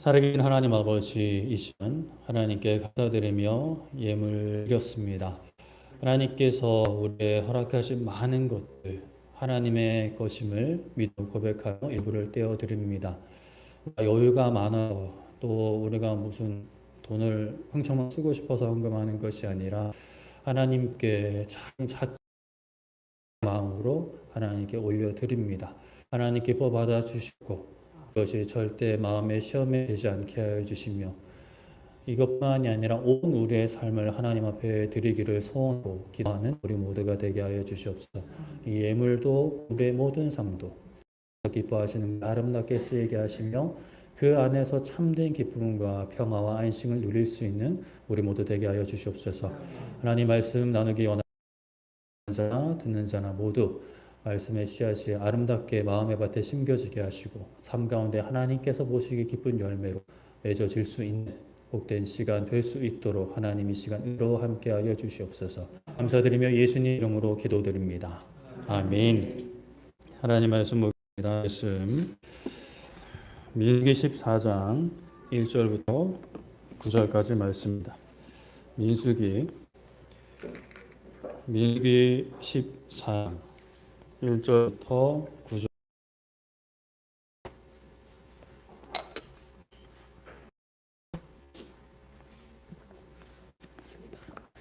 살아계신 하나님 아버지 이 시간 하나님께 감사드리며 예물 드렸습니다. 하나님께서 우리에게 허락하신 많은 것들 하나님의 것임을 믿음 고백하며 일부를 떼어 드립니다. 여유가 많아서 또 우리가 무슨 돈을 흥청만 쓰고 싶어서 헌금하는 것이 아니라 하나님께 작은 마음으로 하나님께 올려드립니다. 하나님 기뻐 받아주시고 그것이 절대 마음의 시험에 되지 않게 하여 주시며 이것만이 아니라 온 우리의 삶을 하나님 앞에 드리기를 소원하고 기도하는 우리 모두가 되게 하여 주시옵소서. 이 예물도 우리의 모든 삶도 기뻐하시는 아름답게 쓰이게 하시며 그 안에서 참된 기쁨과 평화와 안식을 누릴 수 있는 우리 모두 되게 하여 주시옵소서. 하나님 말씀 나누기 원하는 자나 듣는 자나 모두 말씀의 씨앗이 아름답게 마음의 밭에 심겨지게 하시고 삶 가운데 하나님께서 보시기 기쁜 열매로 맺어질 수 있는 복된 시간 될 수 있도록 하나님 이 시간 은혜로 함께하여 주시옵소서. 감사드리며 예수님 이름으로 기도드립니다. 아멘. 하나님 말씀 보겠습니다. 말씀 민수기 14장 1절부터 9절까지 말씀입니다. 민수기 14장 1절부터 9절.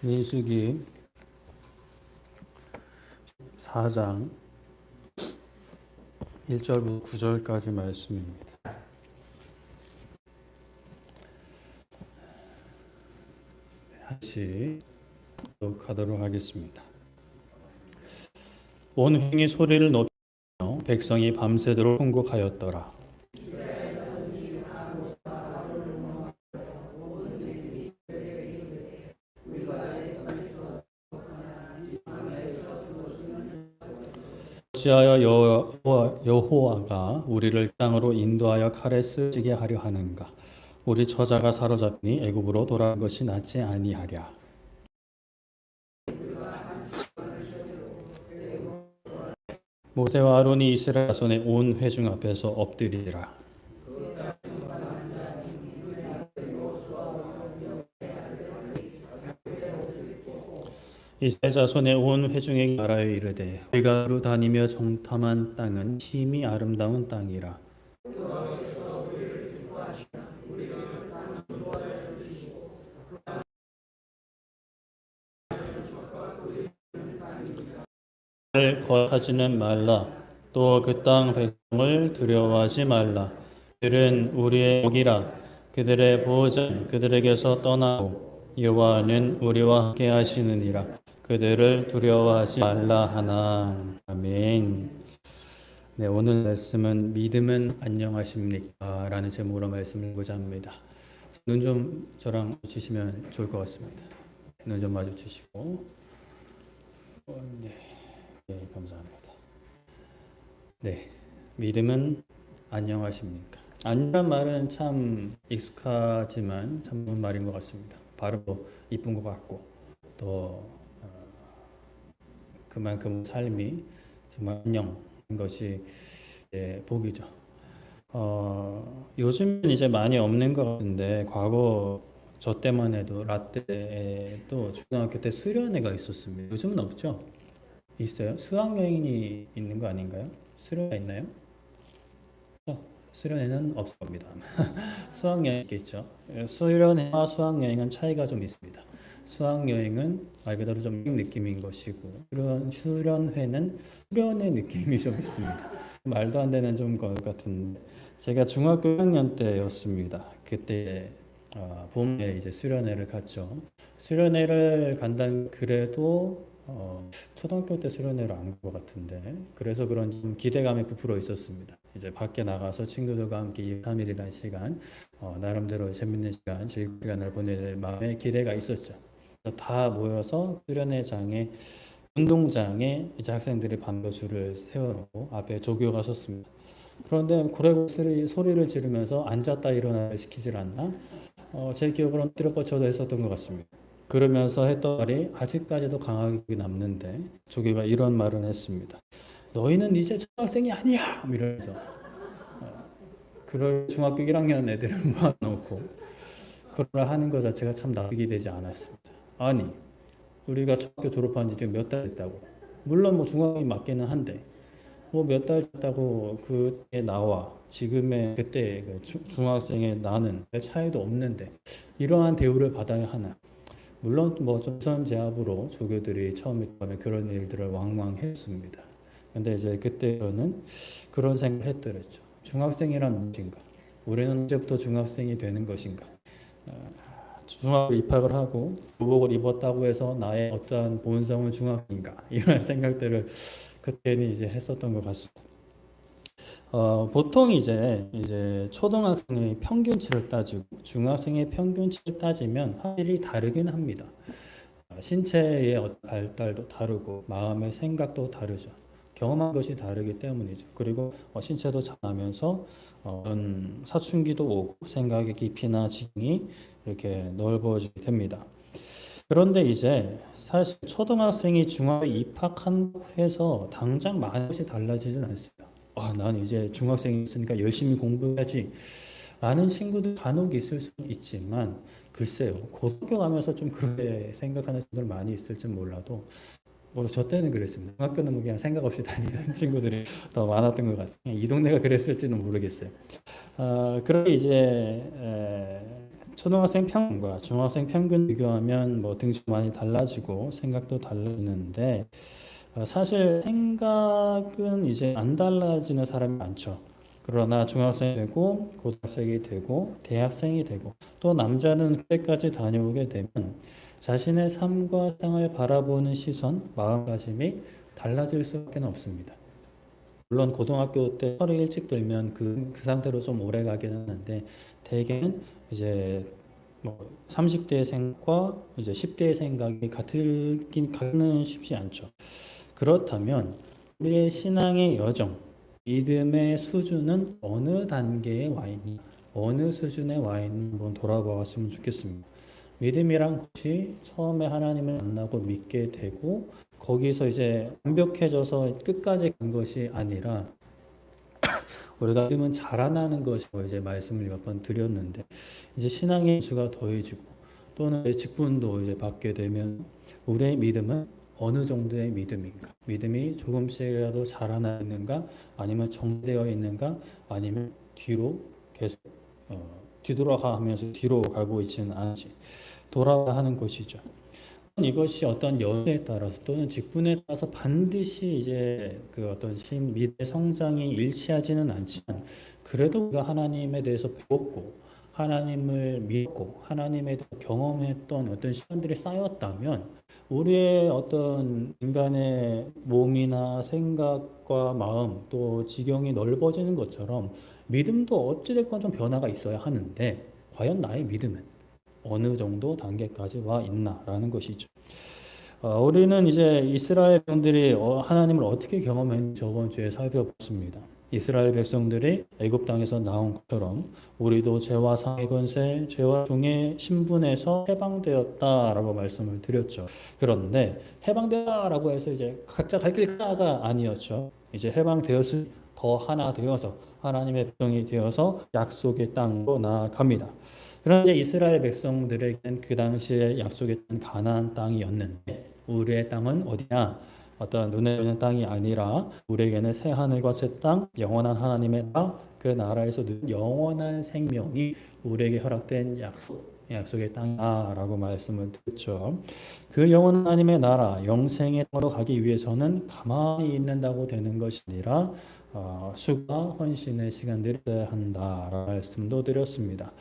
민수기 4장 1절부터 9절까지 말씀입니다. 다시 하도록 하겠습니다. 온 회이 소리를 높이며 백성이 밤새도록 통곡하였더라. 어찌하여 여호와가 우리를 땅으로 인도하여 칼에 쓰시게 하려 하는가? 우리 처자가 사로잡히니 애굽으로 돌아간 것이 낫지 아니하랴. 모세와 아론이 이스라엘 자손의 온 회중 앞에서 엎드리라. 이스라엘 자손의 온 회중에게 말하여 이르되 우리가 두루 다니며 정탐한 땅은 심히 아름다운 땅이라. 거하지는 말라. 또 그 땅 백성을 두려워하지 말라. 그들은 우리의 목이라. 그들의 보호자는 그들에게서 떠나고 여호와는 우리와 함께 하시느니라. 그들을 두려워하지 말라 하나. 아멘. 네, 오늘 말씀은 믿음은 안녕하십니까? 라는 제목으로 말씀을 보자 합니다. 눈 좀 저랑 마주치시면 좋을 것 같습니다. 눈 좀 마주치시고. 네. 네, 감사합니다. 네, 믿음은 안녕하십니까? 안녕란 말은 참 익숙하지만 참 좋은 말인 것 같습니다. 발음도 이쁜 것 같고 또 그만큼 삶이 정말 안녕한 것이 복이죠. 요즘은 이제 많이 없는 것 같은데 과거 저 때만 해도 라떼도 중학교 때 수련회가 있었습니다. 요즘은 없죠? 있어요? 수학여행이 있는 거 아닌가요? 수련회 있나요? 수련회는 없을 겁니다. 수학여행 있겠죠. 수련회와 수학여행은 차이가 좀 있습니다. 수학여행은 말 그대로 좀 느낌인 것이고 수련회는 수련의 느낌이 좀 있습니다. 말도 안 되는 좀 것 같은데 제가 중학교 1학년 때였습니다. 그때 봄에 이제 수련회를 갔죠. 수련회를 간다는 그래도 초등학교 때 수련회를 안 간 것 같은데 그래서 그런 좀 기대감에 부풀어 있었습니다. 이제 밖에 나가서 친구들과 함께 2, 3일이라는 시간 나름대로 재밌는 시간, 즐거운 시간을 보낼 마음에 기대가 있었죠. 다 모여서 수련회장에 운동장에 이제 학생들이 반도 줄을 세워놓고 앞에 조교가 섰습니다. 그런데 고래고래 소리를 지르면서 앉았다 일어나를 시키질 않나? 제 기억으로는 엎드려 뻗쳐도 했었던 것 같습니다. 그러면서 했던 말이 아직까지도 강하게 남는데 조교가 이런 말을 했습니다. 너희는 이제 초등학생이 아니야! 이러면서 그럴 중학교 1학년 애들을 모아놓고 그걸 하는 것 자체가 참 납득이 되지 않았습니다. 아니, 우리가 중학교 졸업한 지 지금 몇 달 됐다고. 물론 뭐 중학이 맞기는 한데 뭐 몇 달 됐다고 그때 나와 지금의 그때 그 중학생의 나는 별 차이도 없는데 이러한 대우를 받아야 하나. 물론 뭐 조선제압으로 조교들이 처음에 그런 일들을 왕왕 했습니다. 근데 이제 그때는 그런 생각을 했더랬죠. 중학생이란 무엇인가? 우리는 언제부터 중학생이 되는 것인가? 중학교 입학을 하고 교복을 입었다고 해서 나의 어떠한 본성은 중학인가? 이런 생각들을 그때는 이제 했었던 것 같습니다. 보통 이제 초등학생의 평균치를 따지고 중학생의 평균치를 따지면 확실히 다르긴 합니다. 신체의 발달도 다르고 마음의 생각도 다르죠. 경험한 것이 다르기 때문이죠. 그리고 신체도 자라면서 사춘기도 오고 생각의 깊이나 지경이 이렇게 넓어지게 됩니다. 그런데 이제 사실 초등학생이 중학교에 입학한다고 해서 당장 많은 것이 달라지진 않습니다. 나는 이제 중학생이 있으니까 열심히 공부해야지 라는 친구도 간혹 있을 수 있지만 글쎄요. 고등학교 가면서 좀 그렇게 생각하는 친구들 많이 있을지 몰라도 저 때는 그랬습니다. 중학교는 뭐 그냥 생각 없이 다니는 친구들이 더 많았던 것 같아요. 이 동네가 그랬을지는 모르겠어요. 그런데 이제 초등학생 평균과 중학생 평균 비교하면 뭐 등수 많이 달라지고 생각도 달라지는데 사실 생각은 이제 안 달라지는 사람이 많죠. 그러나 중학생이 되고 고등학생이 되고 대학생이 되고 또 남자는 그때까지 다녀오게 되면 자신의 삶과 땅을 바라보는 시선, 마음가짐이 달라질 수밖에 없습니다. 물론 고등학교 때 철이 일찍 들면 그 상태로 좀 오래 가긴 하는데 대개는 이제 뭐 30대의 생각과 이제 10대의 생각이 같기는 쉽지 않죠. 그렇다면 우리의 신앙의 여정, 믿음의 수준은 어느 단계에 와 있나, 어느 수준에 와 있나 한번 돌아보았으면 좋겠습니다. 믿음이란 것이 처음에 하나님을 만나고 믿게 되고 거기서 이제 완벽해져서 끝까지 간 것이 아니라 우리가 믿음은 자라나는 것이고 이제 말씀을 몇 번 드렸는데 이제 신앙의 수가 더해지고 또는 직분도 이제 받게 되면 우리의 믿음은 어느 정도의 믿음인가? 믿음이 조금씩이라도 자라나 있는가? 아니면 정되어 있는가? 아니면 뒤로 계속 뒤돌아가면서 뒤로 가고 있지는 않지. 돌아가는 것이죠. 이것이 어떤 연세에 따라서 또는 직분에 따라서 반드시 이제 그 어떤 믿음의 성장이 일치하지는 않지만 그래도 우리가 하나님에 대해서 배웠고 하나님을 믿고 하나님에 대해서 경험했던 어떤 시간들이 쌓였다면 우리의 어떤 인간의 몸이나 생각과 마음 또 지경이 넓어지는 것처럼 믿음도 어찌됐건 좀 변화가 있어야 하는데 과연 나의 믿음은 어느 정도 단계까지 와 있나라는 것이죠. 우리는 이제 이스라엘 백성들이 하나님을 어떻게 경험했는지 저번 주에 살펴봤습니다. 이스라엘 백성들이 애굽 땅에서 나온 것처럼 우리도 죄와 상의 권세, 죄와 종의 신분에서 해방되었다라고 말씀을 드렸죠. 그런데 해방되었다라고 해서 이제 각자 갈 길 하나가 아니었죠. 이제 해방되었으니 더 하나 되어서 하나님의 백성이 되어서 약속의 땅으로 나아갑니다. 그런데 이스라엘 백성들에게는 그 당시에 약속의 땅 가나안 땅이었는데 우리의 땅은 어디냐? 어떤 눈에 보이는 땅이 아니라 우리에게는 새 하늘과 새 땅, 영원한 하나님의 나라, 그 나라에서 영원한 생명이 우리에게 허락된 약속의 땅이라고 말씀을 드렸죠. 그 영원한 하나님의 나라, 영생의 땅으로 가기 위해서는 가만히 있는다고 되는 것이 아니라 수고와 헌신의 시간들이 있어야 한다라는 말씀도 드렸습니다.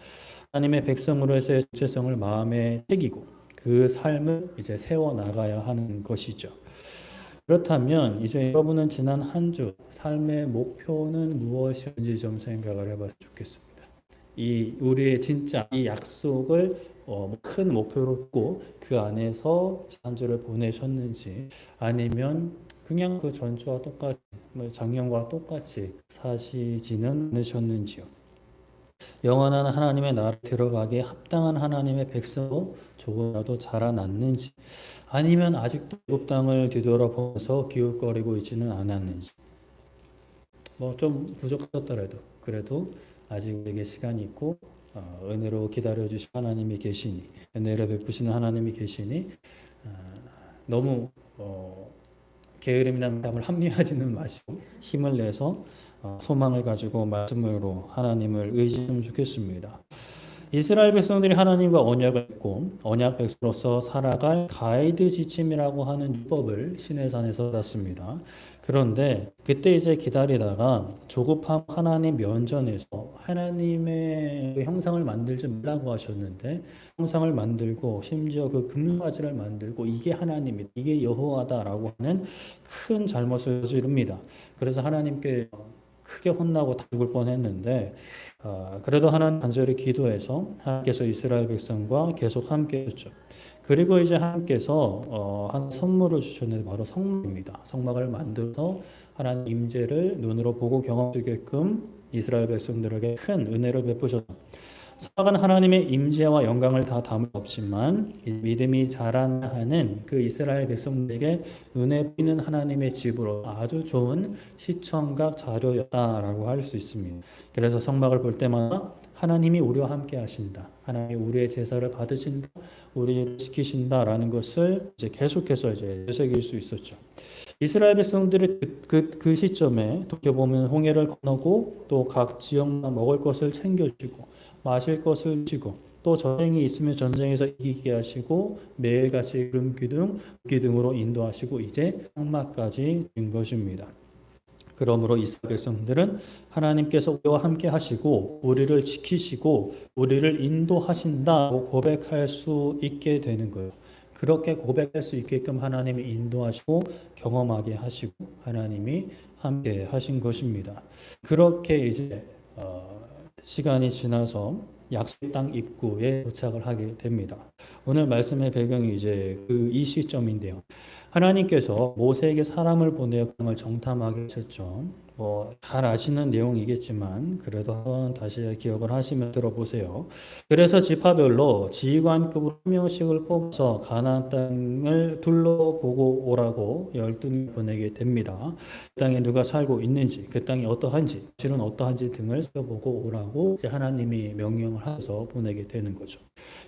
하나님의 백성으로서의 정체성을 마음에 새기고 그 삶을 이제 세워 나가야 하는 것이죠. 그렇다면 이제 여러분은 지난 한 주 삶의 목표는 무엇인지 좀 생각을 해봤으면 좋겠습니다. 이 우리의 진짜 이 약속을 큰 목표로 두고 그 안에서 한 주를 보내셨는지 아니면 그냥 그 전주와 똑같이 작년과 똑같이 사시지는 않으셨는지요. 영원한 하나님의 나라에 들어가기에 합당한 하나님의 백성으로 조금이라도 자라났는지 아니면 아직도 애굽 땅을 뒤돌아보면서 기웃거리고 있지는 않았는지 좀 부족하더라도 그래도 아직 우리에게 시간이 있고 은혜로 기다려주신 하나님이 계시니, 은혜를 베푸시는 하나님이 계시니 너무 게으름이나 마음을 합리화하지는 마시고 힘을 내서 소망을 가지고 말씀으로 하나님을 의지하면 좋겠습니다. 이스라엘 백성들이 하나님과 언약을 맺고 언약 백성으로서 살아갈 가이드 지침이라고 하는 율법을 시내산에서 받았습니다. 그런데 그때 이제 기다리다가 조급한 하나님 면전에서 하나님의 그 형상을 만들지 말라고 하셨는데 형상을 만들고 심지어 그 금송아지를 만들고 이게 하나님이다, 이게 여호와다라고 하는 큰 잘못을 저지릅니다. 그래서 하나님께 크게 혼나고 다 죽을 뻔했는데 그래도 하나님 간절히 기도해서 하나님께서 이스라엘 백성과 계속 함께 했죠. 그리고 이제 하나님께서 한 선물을 주셨는데 바로 성막입니다. 성막을 만들어서 하나님 임재를 눈으로 보고 경험하게끔 이스라엘 백성들에게 큰 은혜를 베푸셨다. 성막은 하나님의 임재와 영광을 다 담을 수 없지만 믿음이 자라나는 그 이스라엘 백성들에게 눈에 띄는 하나님의 집으로 아주 좋은 시청각 자료였다라고 할 수 있습니다. 그래서 성막을 볼 때마다 하나님이 우리와 함께 하신다, 하나님이 우리의 제사를 받으신다, 우리를 지키신다라는 것을 이제 계속해서 이제 되새길 수 있었죠. 이스라엘 백성들이 그 시점에 돌이켜보면 홍해를 건너고 또 각 지역만 먹을 것을 챙겨주고 마실 것을 주고 또 전쟁이 있으면 전쟁에서 이기게 하시고 매일같이 기둥으로 인도하시고 이제 성막까지 준 것입니다. 그러므로 이스라엘 백성들은 하나님께서 우리와 함께 하시고 우리를 지키시고 우리를 인도하신다고 고백할 수 있게 되는 거예요. 그렇게 고백할 수 있게끔 하나님이 인도하시고 경험하게 하시고 하나님이 함께 하신 것입니다. 그렇게 이제 시간이 지나서 약속 땅 입구에 도착을 하게 됩니다. 오늘 말씀의 배경이 이제 이 시점인데요. 하나님께서 모세에게 사람을 보내어 땅을 정탐하게 하셨죠. 잘 아시는 내용이겠지만 그래도 한번 다시 기억을 하시면 들어보세요. 그래서 지파별로 지휘관급으로 한 명씩을 뽑아서 가나안 땅을 둘러보고 오라고 12명 보내게 됩니다. 그 땅에 누가 살고 있는지, 그 땅이 어떠한지, 실은 어떠한지 등을 살펴보고 오라고 이제 하나님이 명령을 하셔서 보내게 되는 거죠.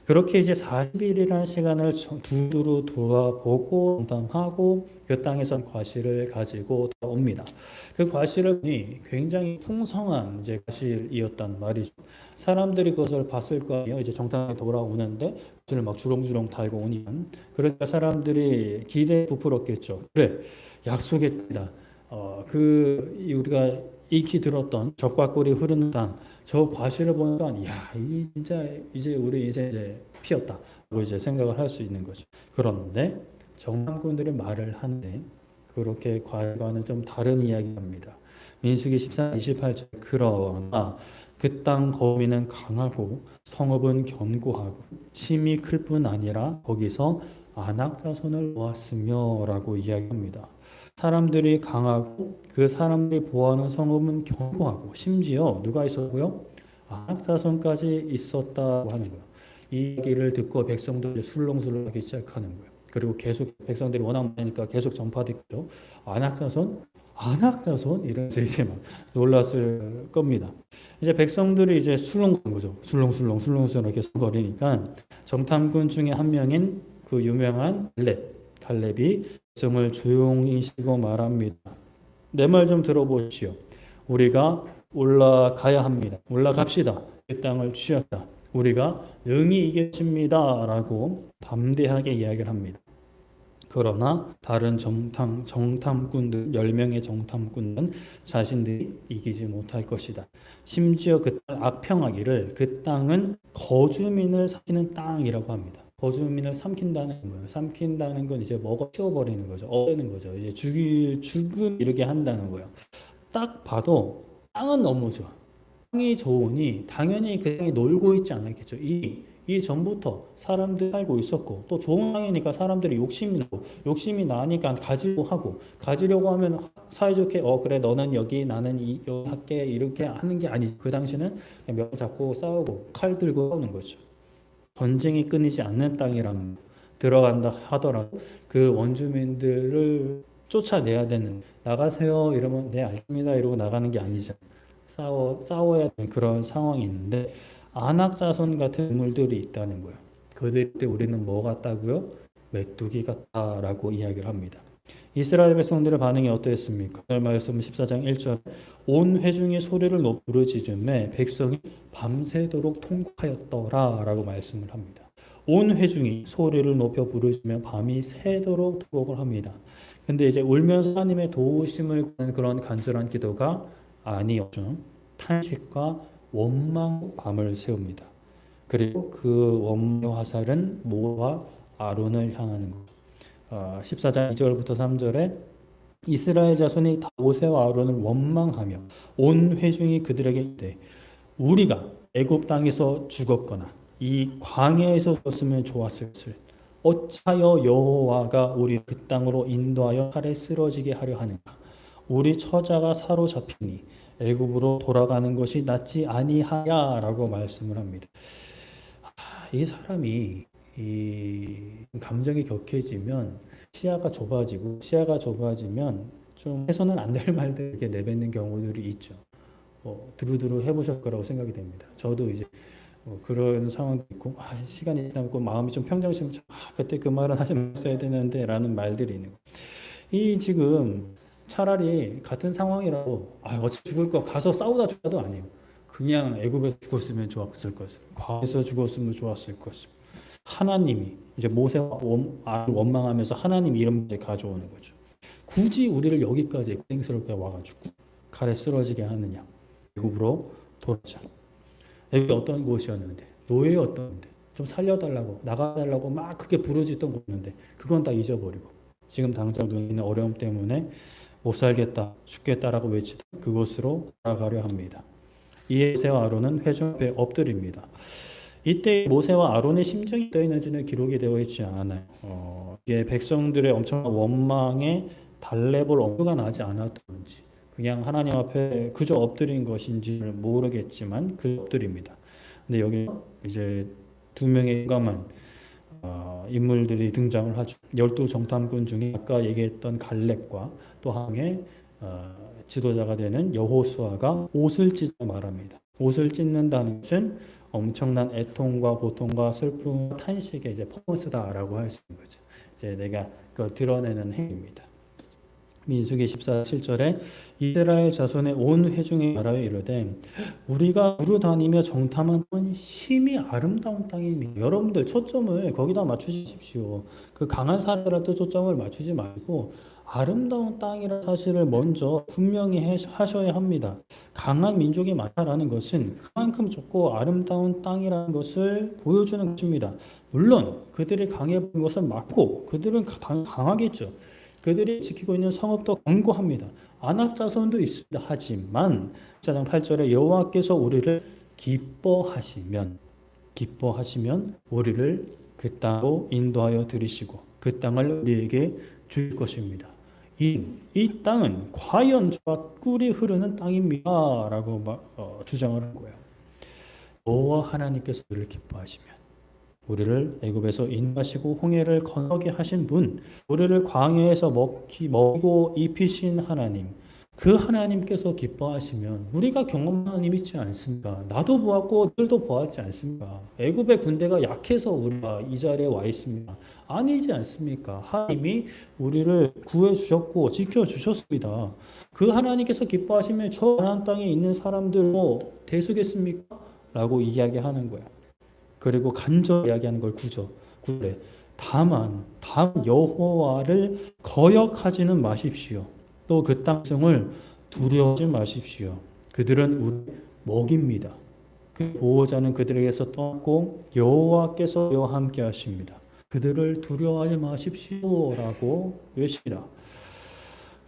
그렇게 이제 40일이라는 시간을 두루 돌아보고 정탐하고 그 땅에서 과실을 가지고 돌아옵니다. 그 과실을 보니 굉장히 풍성한 이제 과실이었단 말이죠. 사람들이 그것을 봤을 거 아니에요. 이제 정탐에 돌아오는데 과실을 막 주렁주렁 달고 오니까 그러니까 사람들이 기대에 부풀었겠죠. 그래, 약속의 땅이다. 우리가 익히 들었던 적과 꿀이 흐르는 땅, 저 과실을 보니까 야, 이 진짜 이제 우리 이제 피었다. 고 이제 생각을 할 수 있는 거죠. 그런데 정탐꾼들이 말을 하는데 그렇게 과실과는 좀 다른 이야기입니다. 민수기 14, 28절 그러나 그 땅 거민은 강하고 성읍은 견고하고 심이 클 뿐 아니라 거기서 아낙 자손을 보았으며 라고 이야기합니다. 사람들이 강하고 그 사람들이 보호하는 성읍은 견고하고 심지어 누가 있었고요? 아낙 자손까지 있었다고 하는 거예요. 이 얘기를 듣고 백성들이 술렁술렁하기 시작하는 거예요. 그리고 계속 백성들이 워낙 많으니까 계속 전파됐죠. 아낙 자손 이러면서 이제 막 놀랐을 겁니다. 이제 백성들이 이제 술렁거리는 거죠. 술렁술렁 이렇게 거리니까 정탐꾼 중에 한 명인 그 유명한 갈렙이 백성을 조용히 쉬고 말합니다. 내 말 좀 들어보시오. 우리가 올라가야 합니다. 올라갑시다. 그 땅을 취했다. 우리가 능히 이겼습니다. 라고 담대하게 이야기를 합니다. 그러나 다른 정탐꾼들 10명의 정탐꾼은 자신들이 이기지 못할 것이다. 심지어 그 땅 악평하기를 그 땅은 거주민을 삼키는 땅이라고 합니다. 거주민을 삼킨다는 거예요. 삼킨다는 건 이제 먹어 치워버리는 거죠. 없애는 거죠. 이제 죽음 이렇게 한다는 거예요. 딱 봐도 땅은 너무 좋아. 땅이 좋으니 당연히 그 땅에 놀고 있지 않았겠죠. 이 전부터 사람들이 살고 있었고 또 좋은 땅이니까 사람들이 욕심이 나니까 가지려고 하면 사이좋게 그래 너는 여기 나는 여기 할게 이렇게 하는 게 아니죠. 그 당시는 그냥 명 잡고 싸우고 칼 들고 싸우는 거죠. 전쟁이 끊이지 않는 땅이라면 들어간다 하더라도 그 원주민들을 쫓아내야 되는 나가세요 이러면 네 알겠습니다 이러고 나가는 게 아니죠. 싸워야 되는 그런 상황이 있는데 아낙 자손 같은 인물들이 있다는 거예요. 그들 때 우리는 뭐 같다고요? 메뚜기 같다라고 이야기를 합니다. 이스라엘 백성들의 반응이 어떠했습니까? 오늘 말씀 14장 1절 온 회중이 소리를 높이 부르짖음에 백성이 밤새도록 통곡하였더라 라고 말씀을 합니다. 온 회중이 소리를 높여 부르짖으며 밤이 새도록 통곡을 합니다. 근데 이제 울면서 하나님의 도우심을 구하는 그런 간절한 기도가 아니었죠. 탄식과 원망 밤을 새웁니다. 그리고 그 원망의 화살은 모세와 아론을 향하는 것. 14장 2절부터 3절에 이스라엘 자손이 다 모세와 아론을 원망하며 온 회중이 그들에게 이르되 우리가 애굽 땅에서 죽었거나 이 광야에서 죽었으면 좋았을 것을 어찌하여 여호와가 우리 그 땅으로 인도하여 칼에 쓰러지게 하려 하는가? 우리 처자가 사로잡히니 애굽으로 돌아가는 것이 낫지 아니하야라고 말씀을 합니다. 이 사람이 이 감정이 격해지면 시야가 좁아지면 좀 해서는 안 될 말들 이렇게 내뱉는 경우들이 있죠. 두루두루 해보실 거라고 생각이 됩니다. 저도 이제 그런 상황도 있고 시간이 지나고 마음이 좀 평정심을 그때 그 말은 하지 말았어야 되는데 라는 말들이 있는 거예요. 이 지금 차라리 같은 상황이라도 어차피 죽을 거 가서 싸우다 죽어도 아니에요. 그냥 애굽에서 죽었으면 좋았을 것을 광야에서 죽었으면 좋았을 것을 하나님이 이제 모세와 원망하면서 하나님 이름을 가져오는 거죠. 굳이 우리를 여기까지 고생스럽게 와가지고 칼에 쓰러지게 하느냐. 애굽으로 돌아가자. 애굽이 어떤 곳이었는데 노예였던데 좀 살려달라고 나가달라고 막 그렇게 부르짖던 곳인데 그건 다 잊어버리고 지금 당장 눈에 있는 어려움 때문에 못 살겠다 죽겠다라고 외치던 그곳으로 돌아가려 합니다. 이에 모세와 아론은 회중 앞에 엎드립니다. 이때 모세와 아론의 심정이 어떠 있는지는 기록이 되어 있지 않아요. 이게 백성들의 엄청난 원망에 달래볼 엄두가 나지 않았던지 그냥 하나님 앞에 그저 엎드린 것인지를 모르겠지만 그저 엎드립니다. 근데 여기 이제 두 명의 용감한 인물들이 등장을 하죠. 12정탐꾼 중에 아까 얘기했던 갈렙과 또 한 명의 지도자가 되는 여호수아가 옷을 찢어 말합니다. 옷을 찢는다는 것은 엄청난 애통과 고통과 슬픔과 탄식의 이제 퍼포먼스다라고 할 수 있는 거죠. 이제 내가 그걸 드러내는 행위입니다. 민수기 14:7절에 이스라엘 자손의 온 회중에 말하여 이르되 우리가 두루 다니며 정탐한 땅은 심히 아름다운 땅입니다. 여러분들 초점을 거기다 맞추십시오. 그 강한 사람들한테 초점을 맞추지 말고 아름다운 땅이라는 사실을 먼저 분명히 하셔야 합니다. 강한 민족이 많다라는 것은 그만큼 좁고 아름다운 땅이라는 것을 보여주는 것입니다. 물론 그들이 강해 보이는 것은 맞고 그들은 강하겠죠. 그들이 지키고 있는 성읍도 견고합니다. 아낙 자손도 있습니다. 하지만 14장 8절에 여호와께서 우리를 기뻐하시면 우리를 그 땅으로 인도하여 들이시고 그 땅을 우리에게 주실 것입니다. 이 땅은 과연 저와 꿀이 흐르는 땅입니다 라고 주장을 한 거예요. 여호와 하나님께서 우리를 기뻐하시면 우리를 애굽에서 인도하시고 홍해를 건너게 하신 분, 우리를 광야에서 먹이고 입히신 하나님, 그 하나님께서 기뻐하시면 우리가 경험한 하나님 있지 않습니까? 나도 보았고 들도 보았지 않습니까? 애굽의 군대가 약해서 우리가 이 자리에 와 있습니다. 아니지 않습니까? 하나님이 우리를 구해주셨고 지켜주셨습니다. 그 하나님께서 기뻐하시면 저 가나안 땅에 있는 사람들 대수겠습니까? 라고 이야기하는 거야. 그리고 간절히 이야기하는 걸 구절에 다만 여호와를 거역하지는 마십시오. 또 그 땅성을 두려워하지 마십시오. 그들은 우리 먹입니다. 그 보호자는 그들에게서 떠났고 여호와께서 여호와 함께 하십니다. 그들을 두려워하지 마십시오라고 외칩니다.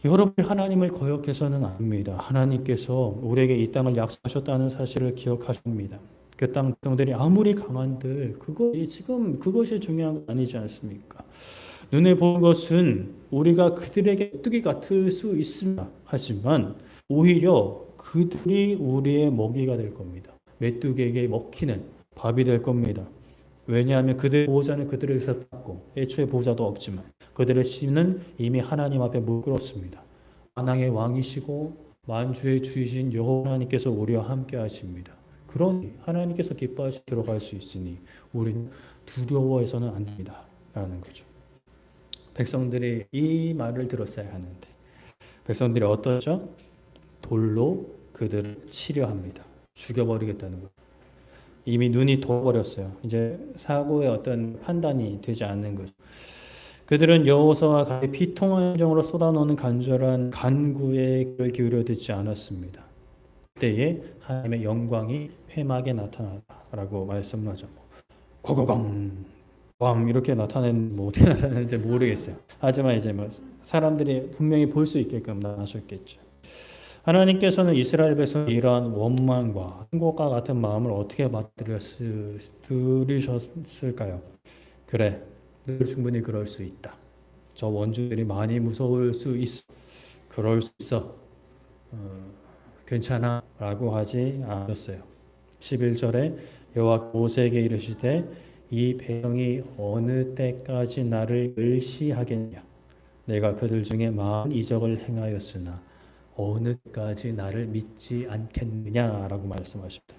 여러분이 하나님을 거역해서는 안 됩니다. 하나님께서 우리에게 이 땅을 약속하셨다는 사실을 기억하십니다. 그 땅 백성들이 아무리 강한들 그것이 중요한 건 아니지 않습니까? 눈에 보는 것은 우리가 그들에게 메뚜기 같을 수 있습니다. 하지만 오히려 그들이 우리의 먹이가 될 겁니다. 메뚜기에게 먹히는 밥이 될 겁니다. 왜냐하면 그들의 보호자는 그들에게서 땄고 애초에 보호자도 없지만 그들의 씨는 이미 하나님 앞에 무릎 꿇었습니다. 만왕의 왕이시고 만주의 주이신 여호와 하나님께서 우리와 함께 하십니다. 그러니 하나님께서 기뻐하시 들어갈 수 있으니 우리는 두려워해서는 안 됩니다. 라는 거죠. 백성들이 이 말을 들었어야 하는데 백성들이 어떠죠? 돌로 그들을 치려 합니다. 죽여버리겠다는 거예요. 이미 눈이 돌아버렸어요. 이제 사고의 어떤 판단이 되지 않는 거죠. 그들은 여호수아와 같이 비통한 심정으로 쏟아놓는 간절한 간구에 귀를 기울여 듣지 않았습니다. 그때에 하나님의 영광이 회막에 나타나라고 말씀하죠. 고고광 왕 이렇게 나타낸 뭐 어떻게 나타나는지 모르겠어요. 하지만 이제 뭐 사람들이 분명히 볼 수 있게끔 나타나셨겠죠. 하나님께서는 이스라엘 백성의 이러한 원망과 충고과 같은 마음을 어떻게 들으셨을까요? 그래, 늘 충분히 그럴 수 있다. 저 원주들이 많이 무서울 수 있어. 그럴 수 있어. 괜찮아 라고 하지 않았어요. 11절에 여호와 모세에게 이르시되 이 백성이 어느 때까지 나를 멸시하겠냐. 내가 그들 중에 많은 이적을 행하였으나 어느 때까지 나를 믿지 않겠느냐라고 말씀하십니다.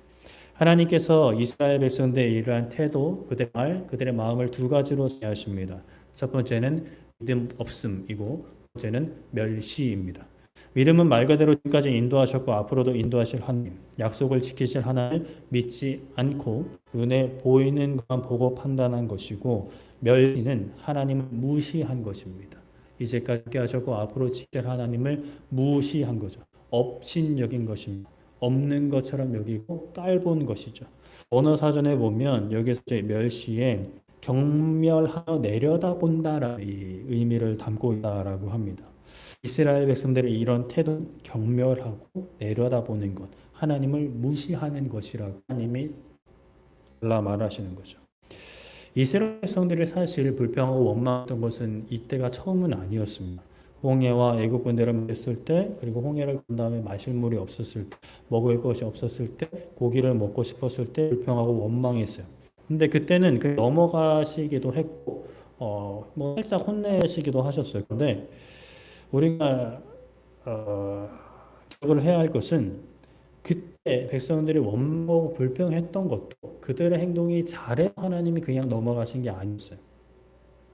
하나님께서 이스라엘 백성들의 이러한 태도, 그들의 마음을 두 가지로 정의하십니다. 첫 번째는 믿음 없음이고, 두 번째는 멸시입니다. 믿음은 말 그대로 지금까지 인도하셨고 앞으로도 인도하실 하나님, 약속을 지키실 하나님을 믿지 않고 눈에 보이는 것만 보고 판단한 것이고, 멸시는 하나님을 무시한 것입니다. 이제까지 함께 하셨고 앞으로 지킬 하나님을 무시한 거죠. 업신여긴 것입니다. 없는 것처럼 여기고 깔본 것이죠. 언어 사전에 보면 여기서 멸시에 경멸하여 내려다본다라는 의미를 담고 있다라고 합니다. 이스라엘 백성들의 이런 태도는 경멸하고 내려다보는 것, 하나님을 무시하는 것이라고 하나님이 말하시는 거죠. 이스라엘 백성들이 사실 불평하고 원망했던 것은 이때가 처음은 아니었습니다. 홍해와 애굽 군대를 맞았을 때, 그리고 홍해를 건 다음에 마실 물이 없었을 때, 먹을 것이 없었을 때, 고기를 먹고 싶었을 때 불평하고 원망했어요. 근데 그때는 넘어가시기도 했고, 뭐 살짝 혼내시기도 하셨어요. 근데 우리가 기억을 해야 할 것은 그때 백성들이 원망하고 불평했던 것도 그들의 행동이 잘해 하나님이 그냥 넘어가신 게 아니었어요.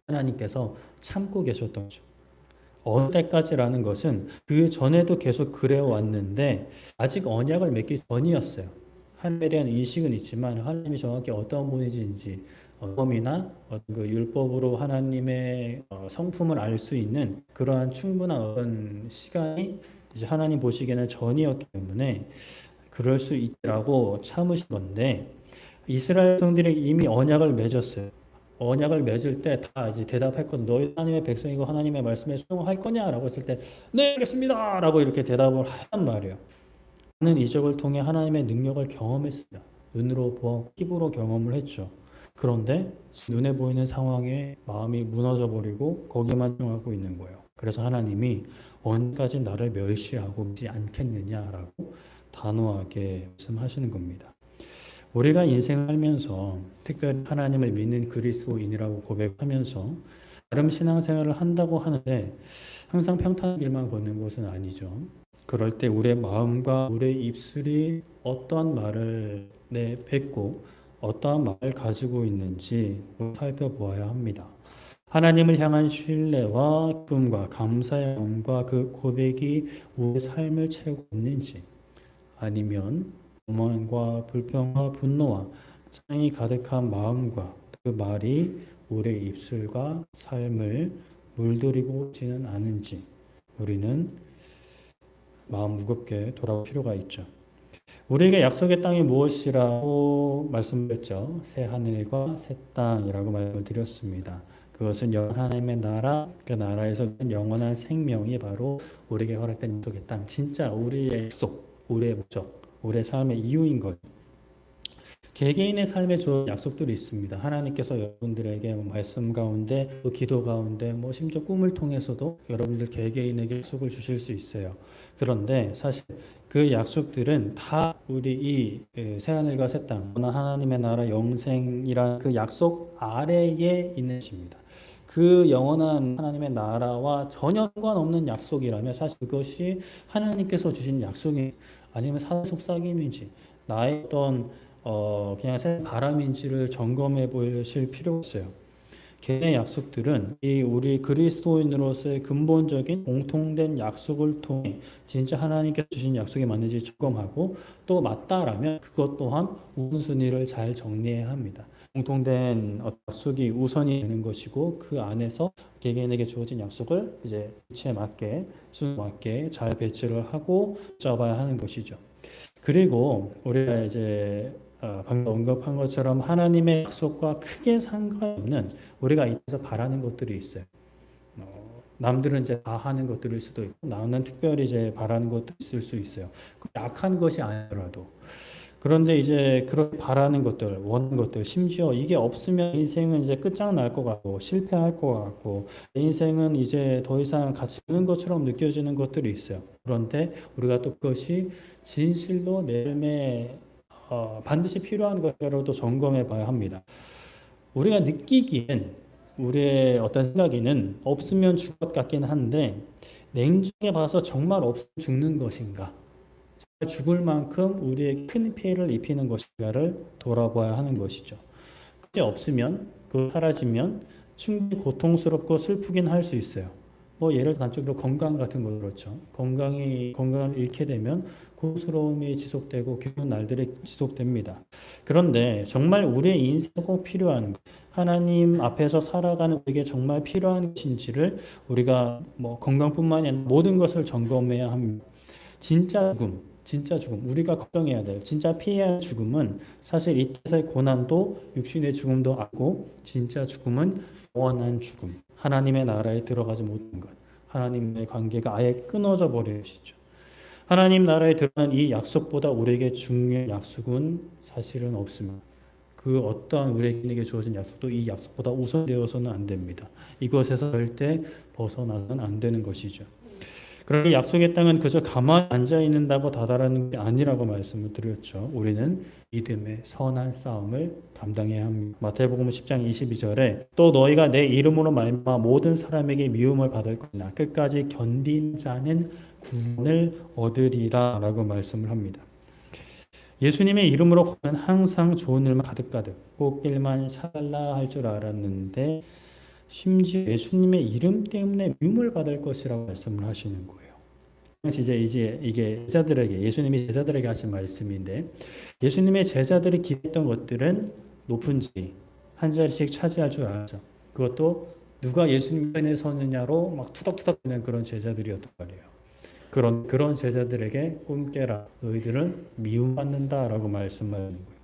하나님께서 참고 계셨던 거죠. 어느 때까지라는 것은 그 전에도 계속 그래 왔는데 아직 언약을 맺기 전이었어요. 하나님에 대한 인식은 있지만 하나님이 정확히 어떤 분이신지 범이나 그 율법으로 하나님의 성품을 알 수 있는 그러한 충분한 어떤 시간이 이제 하나님 보시기에는 전이었기 때문에 그럴 수 있라고 참으신 건데 이스라엘 백성들이 이미 언약을 맺었어요. 언약을 맺을 때 다 이제 대답했거든. 너희 하나님의 백성이고 하나님의 말씀에 순종할 거냐라고 했을 때 네, 알겠습니다라고 이렇게 대답을 한 말이에요. 나는 이적을 통해 하나님의 능력을 경험했습니다. 눈으로 보았고 피부로 경험을 했죠. 그런데 눈에 보이는 상황에 마음이 무너져 버리고 거기에만 집중하고 있는 거예요. 그래서 하나님이 언제까지 나를 멸시하고 믿지 않겠느냐라고 단호하게 말씀하시는 겁니다. 우리가 인생을 살면서 특별히 하나님을 믿는 그리스도인이라고 고백하면서 나름 신앙생활을 한다고 하는데 항상 평탄한 길만 걷는 것은 아니죠. 그럴 때 우리의 마음과 우리의 입술이 어떠한 말을 내뱉고 어떠한 말을 가지고 있는지 살펴보아야 합니다. 하나님을 향한 신뢰와 기쁨과 감사의 마음과 그 고백이 우리의 삶을 채우고 있는지 아니면 오만과 불평과 분노와 창이 가득한 마음과 그 말이 우리의 입술과 삶을 물들이고 있지는 않은지 우리는 마음 무겁게 돌아올 필요가 있죠. 우리에게 약속의 땅이 무엇이라고 말씀드렸죠? 새 하늘과 새 땅이라고 말씀을 드렸습니다. 그것은 하나님의 나라, 그 나라에서 영원한 생명이 바로 우리에게 허락된 약속의 땅. 진짜 우리의 약속, 우리의 목적, 우리의 삶의 이유인 것. 개개인의 삶에 좋은 약속들이 있습니다. 하나님께서 여러분들에게 말씀 가운데, 또 기도 가운데, 심지어 꿈을 통해서도 여러분들 개개인에게 약속을 주실 수 있어요. 그런데 사실 그 약속들은 다 우리 이 새하늘과 새 땅, 하나님의 나라 영생이란 그 약속 아래에 있는 것입니다. 그 영원한 하나님의 나라와 전혀 상관없는 약속이라면 사실 그것이 하나님께서 주신 약속이 아니면 사람 속삭임인지 나의 어떤 그냥 새 바람인지를 점검해 보실 필요가 있어요. 개인의 약속들은 이 우리 그리스도인으로서의 근본적인 공통된 약속을 통해 진짜 하나님께서 주신 약속이 맞는지 점검하고 또 맞다라면 그것 또한 우선순위를 잘 정리해야 합니다. 공통된 약속이 우선이 되는 것이고 그 안에서 개개인에게 주어진 약속을 이제 위치에 맞게 순 맞게 잘 배치를 하고 잡아야 하는 것이죠. 그리고 우리가 이제 방금 언급한 것처럼 하나님의 약속과 크게 상관없는 우리가 이때서 바라는 것들이 있어요. 남들은 이제 다 하는 것들일 수도 있고 나는 특별히 이제 바라는 것도 있을 수 있어요. 약한 것이 아니더라도. 그런데 이제 그렇게 바라는 것들, 원하는 것들, 심지어 이게 없으면 인생은 이제 끝장날 것 같고 실패할 것 같고 내 인생은 이제 더 이상 가치 없는 것처럼 느껴지는 것들이 있어요. 그런데 우리가 또 그것이 진실로 내 삶에 반드시 필요한 것이라도 점검해 봐야 합니다. 우리가 느끼기엔 우리의 어떤 생각에는 없으면 죽을 것 같긴 한데 냉정해 봐서 정말 없으면 죽는 것인가? 죽을 만큼 우리의 큰 피해를 입히는 것인가를 돌아봐야 하는 것이죠. 그게 없으면, 그 사라지면 충분히 고통스럽고 슬프긴 할 수 있어요. 뭐 예를 단적으로 건강 같은 거 그렇죠. 건강을 잃게 되면 고통스러움이 지속되고 괴로운 날들이 지속됩니다. 그런데 정말 우리의 인생에 꼭 필요한 하나님 앞에서 살아가는 우리에게 정말 필요한 것인지를 우리가 뭐 건강뿐만이 아니라 모든 것을 점검해야 합니다. 진짜 죽음, 우리가 걱정해야 될, 진짜 피해야 할 죽음은 사실 이 땅에서의 고난도 육신의 죽음도 아니고 진짜 죽음은 영원한 죽음, 하나님의 나라에 들어가지 못한 것, 하나님의 관계가 아예 끊어져 버리는 것이죠. 하나님 나라에 들어가는 이 약속보다 우리에게 중요한 약속은 사실은 없습니다. 그 어떠한 우리에게 주어진 약속도 이 약속보다 우선되어서는 안 됩니다. 이것에서 절대 벗어나서는 안 되는 것이죠. 그러니 약속의 땅은 그저 가만히 앉아 있는다고 다다라는 게 아니라고 말씀을 드렸죠. 우리는 믿음의 선한 싸움을 감당해야 합니다. 마태복음 10장 22절에 또 너희가 내 이름으로 말미암아 모든 사람에게 미움을 받을 것이나 끝까지 견딘 자는 구원을 얻으리라라고 말씀을 합니다. 예수님의 이름으로 가면 항상 좋은 일만 가득가득 꽃길만 샬라 할 줄 알았는데 심지어 예수님의 이름 때문에 미움을 받을 것이라고 말씀을 하시는 거예요. 이제 이게 제자들에게 예수님이 제자들에게 하신 말씀인데 예수님의 제자들이 기대했던 것들은 높은 자리 한 자리씩 차지할 줄 알았죠. 그것도 누가 예수님 편에 서느냐로 막 투닥투닥 되는 그런 제자들이었단 말이에요. 그런 제자들에게 꿈 깨라 너희들은 미움받는다라고 말씀하는 거예요.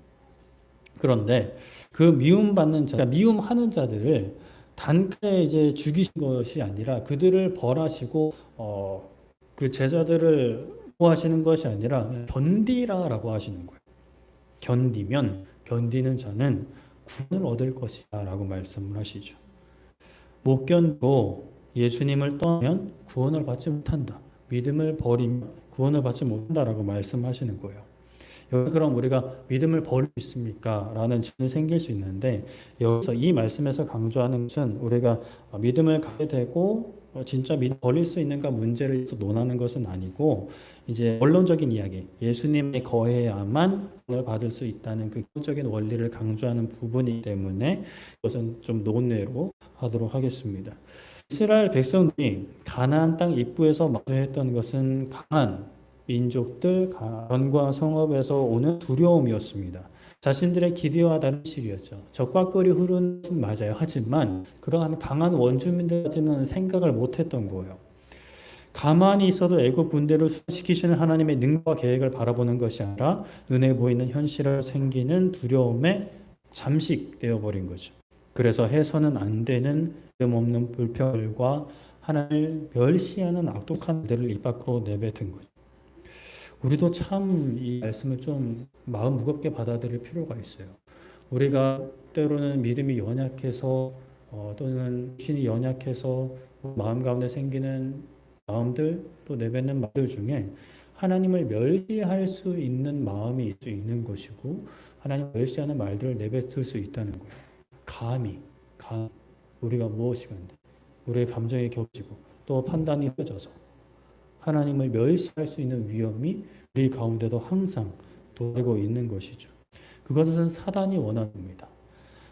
그런데 그 미움받는 자, 그러니까 미움하는 자들을 단칼에 이제 죽이신 것이 아니라 그들을 벌하시고 그 제자들을 보호하시는 것이 아니라 견디라라고 하시는 거예요. 견디는 자는 구원을 얻을 것이다라고 말씀을 하시죠. 못 견디고 예수님을 떠나면 구원을 받지 못한다. 믿음을 버리면 구원을 받지 못한다라고 말씀하시는 거예요. 여기 그럼 우리가 믿음을 버릴 수 있습니까? 라는 질문이 생길 수 있는데 여기서 이 말씀에서 강조하는 것은 우리가 믿음을 갖게 되고 진짜 믿음 버릴 수 있는가 문제를 논하는 것은 아니고 이제 원론적인 이야기 예수님에 거해야만 구원을 받을 수 있다는 그 기본적인 원리를 강조하는 부분이기 때문에 이것은 좀 논외로 하도록 하겠습니다. 이스라엘 백성들이 가나안 땅 입구에서 마주했던 것은 강한 민족들, 전과 성읍에서 오는 두려움이었습니다. 자신들의 기대와 다른 실이었죠. 적과 꿀이 흐르는 것은 맞아요. 하지만 그러한 강한 원주민들까지는 생각을 못했던 거예요. 가만히 있어도 애굽 군대를 수시키시는 하나님의 능력과 계획을 바라보는 것이 아니라 눈에 보이는 현실을 생기는 두려움에 잠식되어 버린 거죠. 그래서 해서는 안 되는 없는 불평과 하나님을 멸시하는 악독한 들을 입 밖으로 내뱉은 거죠. 우리도 참 이 말씀을 좀 마음 무겁게 받아들일 필요가 있어요. 우리가 때로는 믿음이 연약해서 또는 신이 연약해서 마음 가운데 생기는 마음들 또 내뱉는 말들 중에 하나님을 멸시할 수 있는 마음이 있을 수 있는 것이고 하나님 멸시하는 말들을 내뱉을 수 있다는 거예요. 감히. 우리가 무엇이건데 우리의 감정이 격해지고 또 판단이 흐려져서 하나님을 멸시할 수 있는 위험이 우리 가운데도 항상 도래고 있는 것이죠. 그것은 사단이 원하는 겁니다.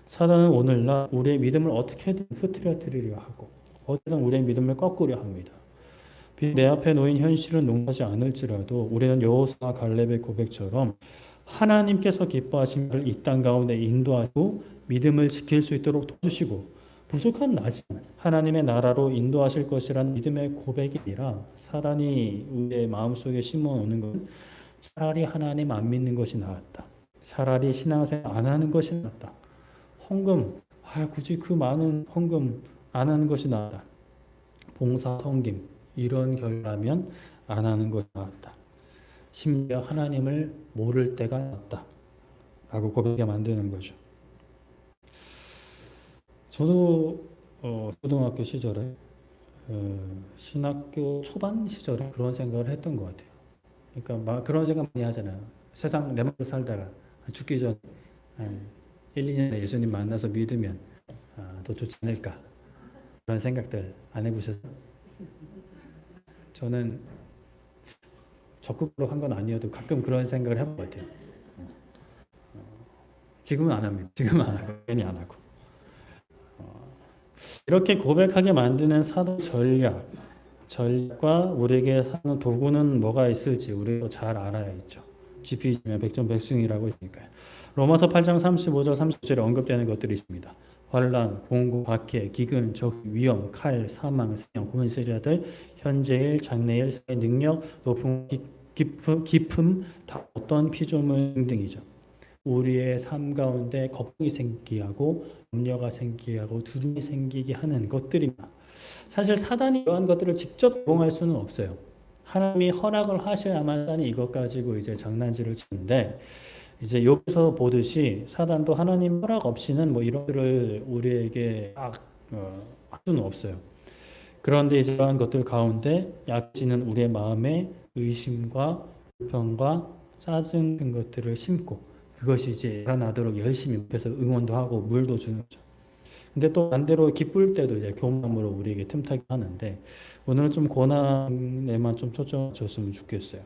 사단은 오늘날 우리의 믿음을 어떻게든 흐트러뜨리려 하고 어떻게든 우리의 믿음을 꺾으려 합니다. 내 앞에 놓인 현실은 농하지 않을지라도 우리는 여호수아와 갈렙의 고백처럼 하나님께서 기뻐하신 이 땅 가운데 인도하시고 믿음을 지킬 수 있도록 도와주시고 부족한 나지만 하나님의 나라로 인도하실 것이란 믿음의 고백이 아니라 사단이 우리의 마음속에 심어놓는 것은 차라리 하나님 안 믿는 것이 나았다. 차라리 신앙생활 안 하는 것이 낫다. 헌금, 굳이 그 많은 헌금 안 하는 것이 나았다. 봉사, 섬김 이런 결과면 안 하는 것이 나았다. 심지어 하나님을 모를 때가 낫다. 라고 고백하게 만드는 거죠. 저도 초등학교 시절에 신학교 초반 시절에 그런 생각을 했던 것 같아요. 그러니까 막 그런 생각 많이 하잖아요. 세상 내 맘대로 살다가 죽기 전 한 1, 2년에 예수님 만나서 믿으면 더 좋지 않을까 그런 생각들 안 해보셨어요? 저는 적극적으로 한 건 아니어도 가끔 그런 생각을 해본 것 같아요. 지금은 안 합니다. 지금은 안 하고 괜히 안 하고 이렇게 고백하게 만드는 사도 전략과 우리에게 하는 도구는 뭐가 있을지 우리도 잘 알아야 있죠. 지피지면 백전백승이라고 있으니까요. 로마서 8장 35절 30절에 언급되는 것들이 있습니다. 환난, 공고, 박해, 기근, 적, 위험, 칼, 사망, 생명, 권세자들, 현재일, 장래일, 능력, 높음, 깊음, 다 어떤 피조물 등등이죠. 우리의 삶 가운데 걱정이 생기게 하고 염려가 생기게 하고 두려움이 생기게 하는 것들입니다. 사실 사단이 이러한 것들을 직접 제공할 수는 없어요. 하나님이 허락을 하셔야만 사단이 이것 가지고 이제 장난질을 치는데 이제 여기서 보듯이 사단도 하나님 허락 없이는 뭐 이런 것들을 우리에게 할 수는 없어요. 그런데 이제 이러한 것들 가운데 약지는 우리의 마음에 의심과 불평과 짜증 같은 것들을 심고 그것이 이제 자라나도록 열심히 옆에서 응원도 하고 물도 주는 거죠. 근데 또 반대로 기쁠 때도 이제 교만으로 우리에게 틈타게 하는데 오늘은 좀 고난에만 좀 초점을 줬으면 좋겠어요.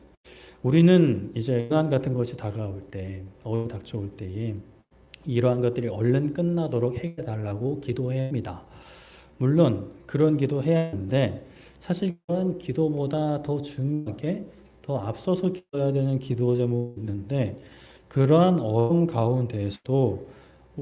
우리는 이제 고난 같은 것이 다가올 때, 닥쳐올 때에 이러한 것들이 얼른 끝나도록 해달라고 기도해야 합니다. 물론 그런 기도해야 하는데 사실 그런 기도보다 더 중요하게 더 앞서서 기도해야 되는 기도 제목이 있는데 그러한 어려움 가운데에서도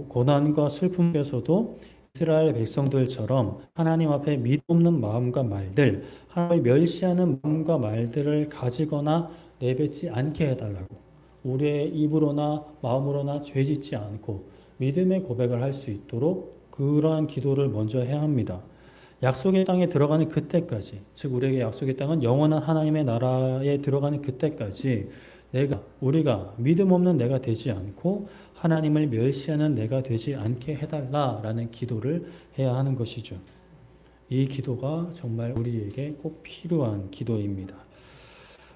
고난과 슬픔에서도 이스라엘 백성들처럼 하나님 앞에 믿음 없는 마음과 말들, 하나님을 멸시하는 마음과 말들을 가지거나 내뱉지 않게 해달라고 우리의 입으로나 마음으로나 죄짓지 않고 믿음의 고백을 할 수 있도록 그러한 기도를 먼저 해야 합니다. 약속의 땅에 들어가는 그때까지, 즉 우리에게 약속의 땅은 영원한 하나님의 나라에 들어가는 그때까지 우리가 믿음 없는 내가 되지 않고 하나님을 멸시하는 내가 되지 않게 해달라라는 기도를 해야 하는 것이죠. 이 기도가 정말 우리에게 꼭 필요한 기도입니다.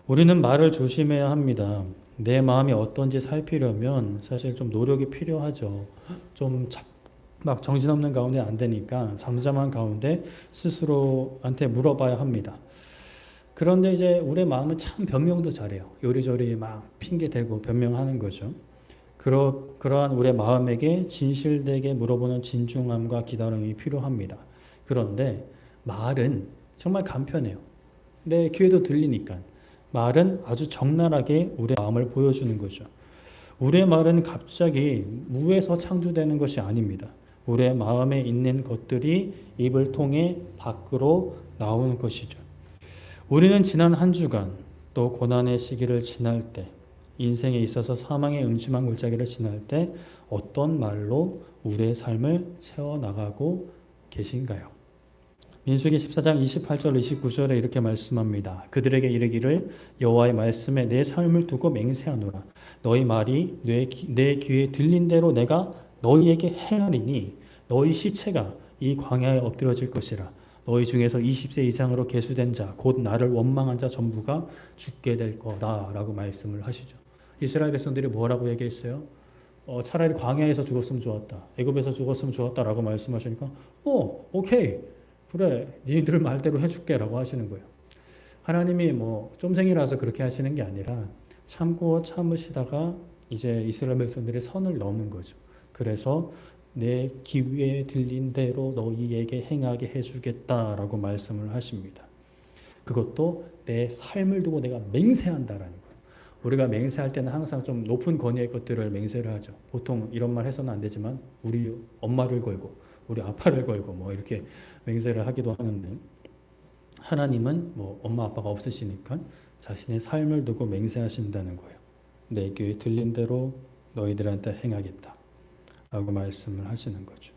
우리는 말을 조심해야 합니다. 내 마음이 어떤지 살피려면 사실 좀 노력이 필요하죠. 막 정신없는 가운데 안 되니까 잠잠한 가운데 스스로한테 물어봐야 합니다. 그런데 이제 우리의 마음은 참 변명도 잘해요. 요리조리 막 핑계대고 변명하는 거죠. 그러한 우리의 마음에게 진실되게 물어보는 진중함과 기다림이 필요합니다. 그런데 말은 정말 간편해요. 내 귀에도 들리니까. 말은 아주 적나라하게 우리의 마음을 보여주는 거죠. 우리의 말은 갑자기 무에서 창조되는 것이 아닙니다. 우리의 마음에 있는 것들이 입을 통해 밖으로 나오는 것이죠. 우리는 지난 한 주간 또 고난의 시기를 지날 때 인생에 있어서 사망의 음침한 골짜기를 지날 때 어떤 말로 우리의 삶을 채워나가고 계신가요? 민수기 14장 28절 29절에 이렇게 말씀합니다. 그들에게 이르기를 여호와의 말씀에 내 삶을 두고 맹세하노라. 너희 말이 내 귀에 들린 대로 내가 너희에게 행하리니 너희 시체가 이 광야에 엎드려질 것이라. 너희 중에서 20세 이상으로 계수된 자 곧 나를 원망한 자 전부가 죽게 될 거다 라고 말씀을 하시죠. 이스라엘 백성들이 뭐라고 얘기했어요? 차라리 광야에서 죽었으면 좋았다. 애굽에서 죽었으면 좋았다라고 말씀하시니까 오케이. 그래. 니들 말대로 해줄게라고 하시는 거예요. 하나님이 뭐 쫌생이라서 그렇게 하시는 게 아니라 참고 참으시다가 이제 이스라엘 백성들이 선을 넘은 거죠. 그래서 내 귀에 들린 대로 너희에게 행하게 해주겠다라고 말씀을 하십니다. 그것도 내 삶을 두고 내가 맹세한다라는 거예요. 우리가 맹세할 때는 항상 좀 높은 권위의 것들을 맹세를 하죠. 보통 이런 말 해서는 안 되지만 우리 엄마를 걸고 우리 아빠를 걸고 뭐 이렇게 맹세를 하기도 하는데 하나님은 뭐 엄마 아빠가 없으시니까 자신의 삶을 두고 맹세하신다는 거예요. 내 귀에 들린 대로 너희들한테 행하겠다 라고 말씀을 하시는 거죠.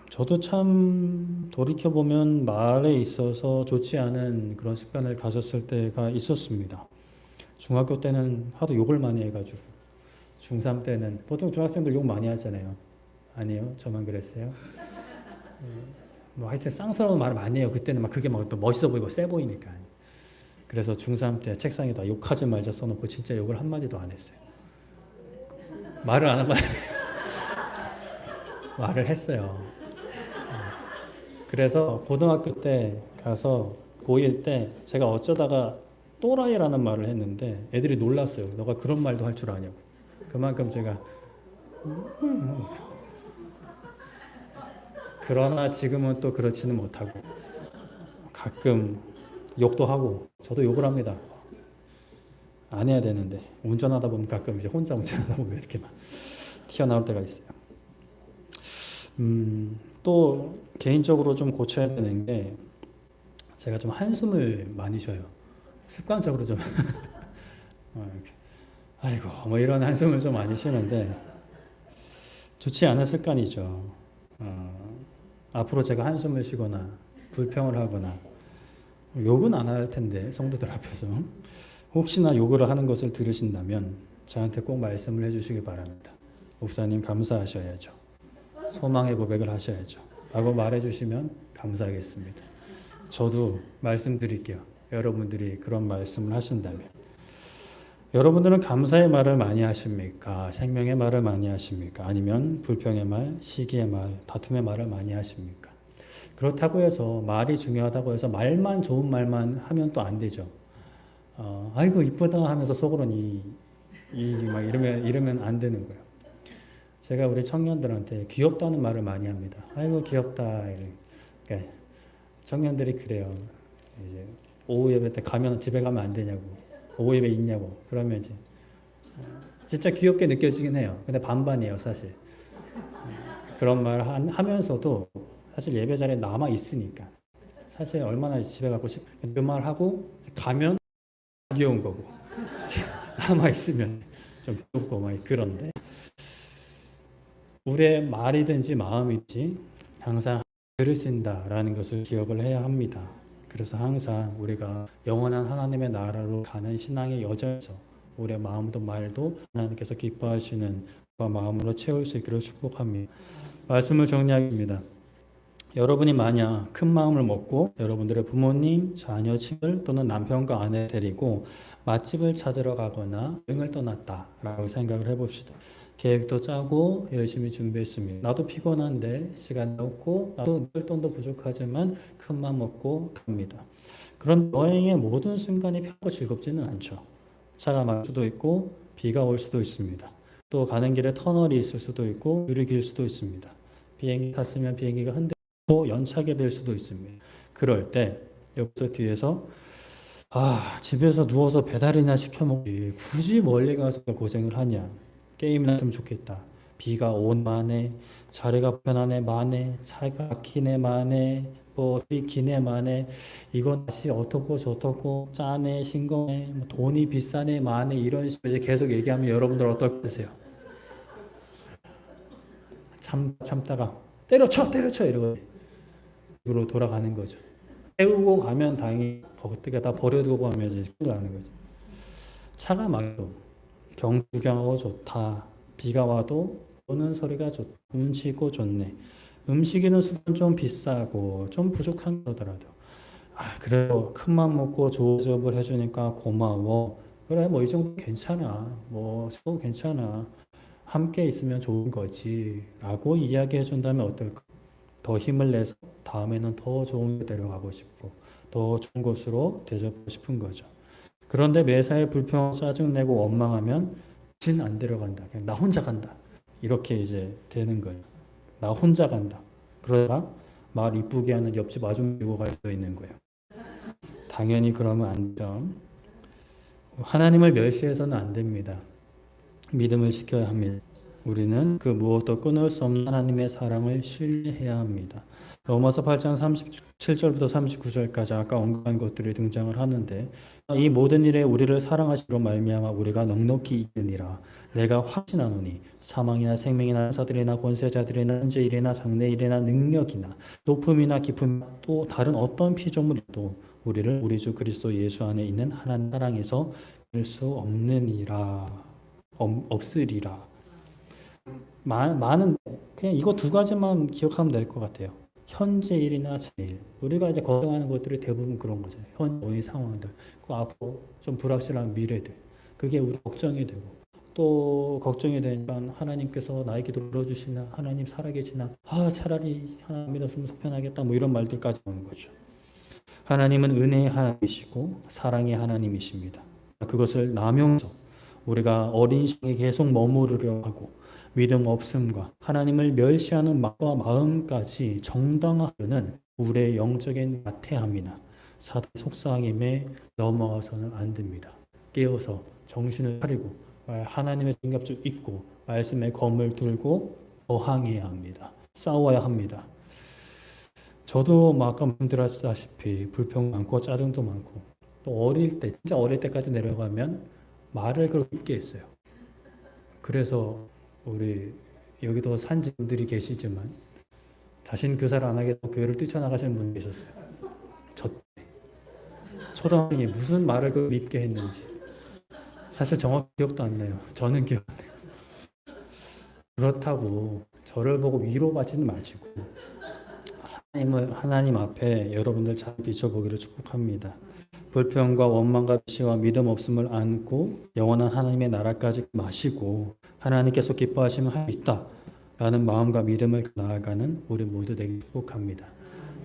저도 참 돌이켜보면 말에 있어서 좋지 않은 그런 습관을 가졌을 때가 있었습니다. 중학교 때는 하도 욕을 많이 해가지고 중3 때는 보통 중학생들 욕 많이 하잖아요. 아니에요? 저만 그랬어요? 뭐 하여튼 쌍스러운 말을 많이 해요. 그때는 막 그게 막 또 멋있어 보이고 세 보이니까. 그래서 중3 때 책상에다 욕하지 말자 써놓고 진짜 욕을 한마디도 안 했어요. 말을 안 하면 말을 했어요. 그래서 고등학교 때 가서 고1 때 제가 어쩌다가 또라이라는 말을 했는데 애들이 놀랐어요. 너가 그런 말도 할 줄 아냐고. 그만큼 제가 그러나 지금은 또 그렇지는 못하고 가끔 욕도 하고 저도 욕을 합니다. 안 해야 되는데 운전하다 보면 가끔 이제 혼자 운전하다 보면 이렇게 막 튀어나올 때가 있어요. 또 개인적으로 좀 고쳐야 되는 게 제가 좀 한숨을 많이 쉬어요. 습관적으로 좀 아이고 뭐 이런 한숨을 좀 많이 쉬는데 좋지 않은 습관이죠. 앞으로 제가 한숨을 쉬거나 불평을 하거나 욕은 안 할 텐데 성도들 앞에서 혹시나 욕을 하는 것을 들으신다면 저한테 꼭 말씀을 해주시기 바랍니다. 목사님 감사하셔야죠. 소망의 고백을 하셔야죠. 라고 말해주시면 감사하겠습니다. 저도 말씀드릴게요. 여러분들이 그런 말씀을 하신다면 여러분들은 감사의 말을 많이 하십니까? 생명의 말을 많이 하십니까? 아니면 불평의 말, 시기의 말, 다툼의 말을 많이 하십니까? 그렇다고 해서 말이 중요하다고 해서 말만 좋은 말만 하면 또 안 되죠. 아이고 이쁘다 하면서 속으로는 막 이러면 안 되는 거예요. 제가 우리 청년들한테 귀엽다는 말을 많이 합니다. 아이고 귀엽다. 그러니까 청년들이 그래요. 이제 오후 예배 때 가면 집에 가면 안 되냐고. 오후 예배 있냐고. 그러면 이제 진짜 귀엽게 느껴지긴 해요. 근데 반반이에요, 사실. 그런 말 하면서도 사실 예배 자리에 남아 있으니까 사실 얼마나 집에 가고 그 말 하고 가면 귀여운 거고 남아 있으면 좀 귀엽고 막 그런데 우리의 말이든지 마음이든지 항상 들으신다라는 것을 기억을 해야 합니다. 그래서 항상 우리가 영원한 하나님의 나라로 가는 신앙의 여정에서 우리의 마음도 말도 하나님께서 기뻐하시는 마음으로 채울 수 있기를 축복합니다. 말씀을 정리하겠습니다. 여러분이 만약 큰 마음을 먹고 여러분들의 부모님, 자녀, 친구들 또는 남편과 아내 데리고 맛집을 찾으러 가거나 여행을 떠났다라고 생각을 해봅시다. 계획도 짜고 열심히 준비했습니다. 나도 피곤한데 시간이 없고 나도 늘 돈도 부족하지만 큰 마음 먹고 갑니다. 그런 여행의 모든 순간이 편하고 즐겁지는 않죠. 차가 막힐 수도 있고 비가 올 수도 있습니다. 또 가는 길에 터널이 있을 수도 있고 줄이 길 수도 있습니다. 비행기 탔으면 비행기가 흔들리고 연착이 될 수도 있습니다. 그럴 때 여기서 뒤에서 집에서 누워서 배달이나 시켜 먹지 굳이 멀리 가서 고생을 하냐. 게임이나 했으면 좋겠다. 비가 온 만에 자리가 편안해 만에 차가 막히네 만에 비 기네 만에 이건 다시 어떻고 저떻고 짜네 싱거네 뭐 돈이 비싸네 만에 이런 식으로 이제 계속 얘기하면 여러분들 어떨까요? 참다가 때려쳐 이러고 으로 돌아가는 거죠. 태우고 가면 당연히 어떻게 다 버려두고 가면 이제 큰일 나는 거죠. 차가 막혀도 경치 구경하고 좋다. 비가 와도 오는 소리가 좋다. 운치 있고 좋네. 음식이는 수분 좀 비싸고 좀 부족한 거더라도 그래도 큰맘 먹고 좋은 접을 해주니까 고마워. 그래 뭐 이 정도 괜찮아. 뭐 수고 괜찮아. 함께 있으면 좋은 거지. 라고 이야기해 준다면 어떨까? 더 힘을 내서 다음에는 더 좋은 데 데려가고 싶고 더 좋은 곳으로 대접하고 싶은 거죠. 그런데 매사에 불평, 짜증내고 원망하면 진 안 데려간다. 그냥 나 혼자 간다. 이렇게 이제 되는 거예요. 나 혼자 간다. 그러다가 말 이쁘게 하는 옆집 아줌마 들고 갈 수도 있는 거예요. 당연히 그러면 안 돼요. 하나님을 멸시해서는 안 됩니다. 믿음을 지켜야 합니다. 우리는 그 무엇도 끊을 수 없는 하나님의 사랑을 신뢰해야 합니다. 로마서 8장 37절부터 39절까지 아까 언급한 것들이 등장을 하는데 이 모든 일에 우리를 사랑하시로 말미암아 우리가 넉넉히 이기느니라. 내가 확신하노니 사망이나 생명이나 사들이나 권세자들이나 현재일이나 장래일이나 능력이나 높음이나 깊음 또 다른 어떤 피조물도 우리를 우리 주 그리스도 예수 안에 있는 하나님 사랑에서 낼 수 없느니라. 없으리라. 많은 그냥 이거 두 가지만 기억하면 될 것 같아요. 현재일이나 장래일. 우리가 이제 걱정하는 것들이 대부분 그런 거잖아요. 현재 상황들, 그 앞으로 좀 불확실한 미래들. 그게 우리 걱정이 되고 또 걱정이 되니까 하나님께서 나의 기도를 들어주시나 하나님 살아계시나 차라리 하나님 믿었으면 속편하겠다 뭐 이런 말들까지 오는 거죠. 하나님은 은혜의 하나님이시고 사랑의 하나님이십니다. 그것을 남용해서 우리가 어린 시에 계속 머무르려 하고 믿음 없음과 하나님을 멸시하는 마음과 마음까지 정당화하는 우리의 영적인 나태함이나 사단 속삭임에 넘어가서는 안 됩니다. 깨어서 정신을 차리고 하나님의 증갑주 입고 말씀의 검을 들고 저항해야 합니다. 싸워야 합니다. 저도 아까 말씀드렸다시피 불평 많고 짜증도 많고 또 어릴 때 진짜 어릴 때까지 내려가면 말을 그렇게 깊게 했어요. 그래서 우리 여기도 산지분들이 계시지만 다신 교사를 안 하겠다고 교회를 뛰쳐나가시는 분 계셨어요. 저 때 초등학생이 무슨 말을 그 밉게 했는지 사실 정확히 기억도 안 나요. 저는 기억 안 나요. 그렇다고 저를 보고 위로받지는 마시고 하나님 앞에 여러분들 잘 비춰보기를 축복합니다. 불평과 원망과 시와 믿음 없음을 안고 영원한 하나님의 나라까지 마시고 하나님께서 기뻐하시면 할 수 있다 라는 마음과 믿음을 나아가는 우리 모두 되기 축복합니다.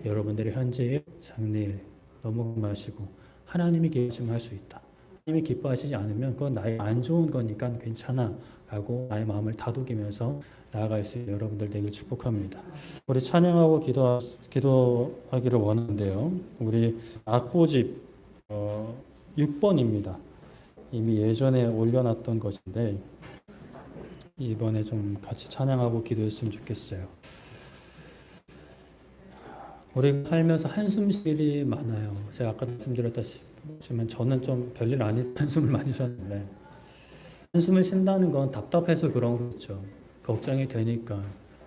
여러분들의 현재의 장래일 너무 마시고 하나님이 기뻐하시면 할 수 있다. 하나님이 기뻐하시지 않으면 그건 나의 안 좋은 거니까 괜찮아 라고 나의 마음을 다독이면서 나아갈 수 있는 여러분들 되길 축복합니다. 우리 찬양하고 기도하기를 원하는데요. 우리 악보집 6번입니다. 이미 예전에 올려놨던 것인데 이번에 좀 같이 찬양하고 기도했으면 좋겠어요. 우리 살면서 한숨 쉴 일이 많아요. 제가 아까 말씀드렸다시피 저는 좀 별일 아닌 한숨을 많이 쉬었는데 한숨을 쉰다는 건 답답해서 그런 거죠. 걱정이 되니까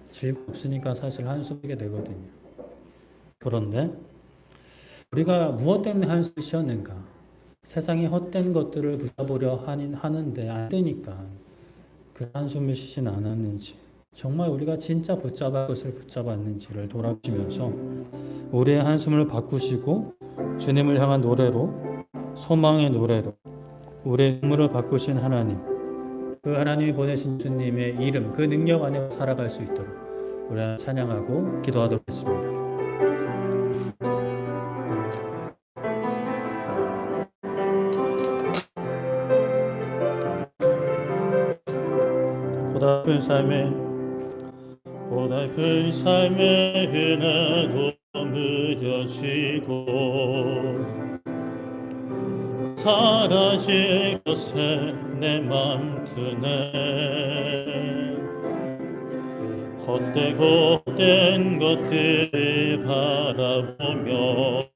즐거 없으니까 사실 한숨 쉬게 되거든요. 그런데 우리가 무엇 때문에 한숨을 쉬었는가? 세상의 헛된 것들을 붙잡으려 하는데 안 되니까 그 한숨을 쉬진 않았는지 정말 우리가 진짜 붙잡을 것을 붙잡았는지를 돌아보시면서 우리의 한숨을 바꾸시고 주님을 향한 노래로 소망의 노래로 우리의 눈물을 바꾸신 하나님 그 하나님이 보내신 주님의 이름 그 능력 안에 살아갈 수 있도록 우리 찬양하고 기도하도록 하겠습니다. 고달픈 삶의 은혜도 무뎌지고 사라질 것에 내 맘 두네 헛된 것들을 바라보며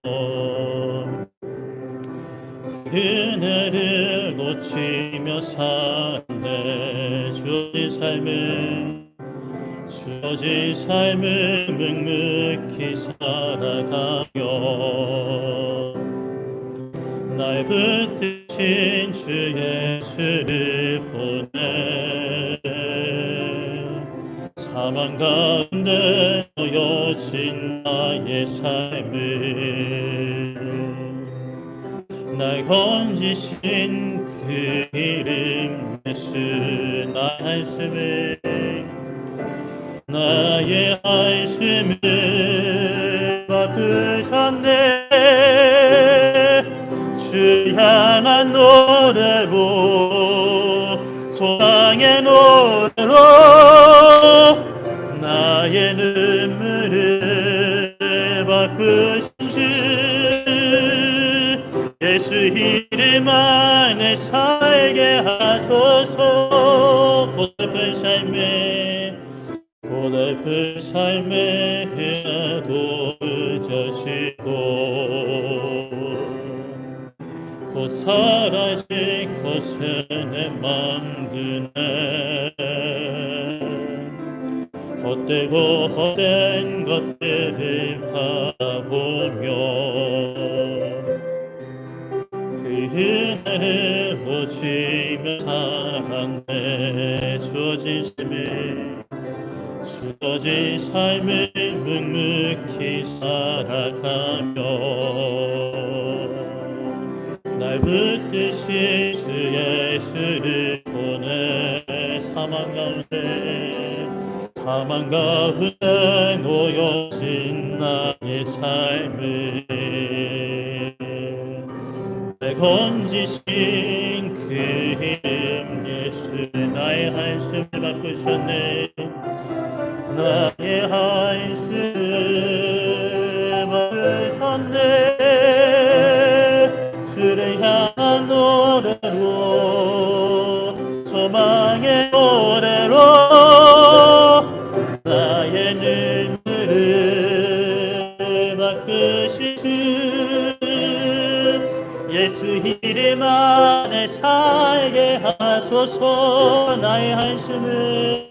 은혜를 놓치며 사네 주어진 삶을 묵묵히 살아가며 날 붙드신 주 예수를 보내 사망 가운데 놓여진 나의 삶을 날 건지신 그 그 이름 예수 나의 한숨을 나의 한숨을 바꾸셨네. 주 향한 노래로 소망의 노래로 나의 눈물을 바꾸신 주 예수 이름 안에 살게 하소서. 고달픈 삶에 도우셔시고 곧 사라질 것에 내 맘 드네. 헛되고 헛된 것들을 바라보며 그 은혜를 보지며 살았네. 주어진 삶을 묵묵히 살아가며 날 붙드신 주 예수를 보내. 사망 가운데 놓여진 나의 삶을 날 건지신 그 이름 예수 나의 한숨을 바꾸셨네. 나의 한숨을 바꾸셨네. 주를 향한 노래로 소망의 노래로 나의 눈물을 바꾸신 주 예수 이름 안에 살게 하소서. 나의 한숨을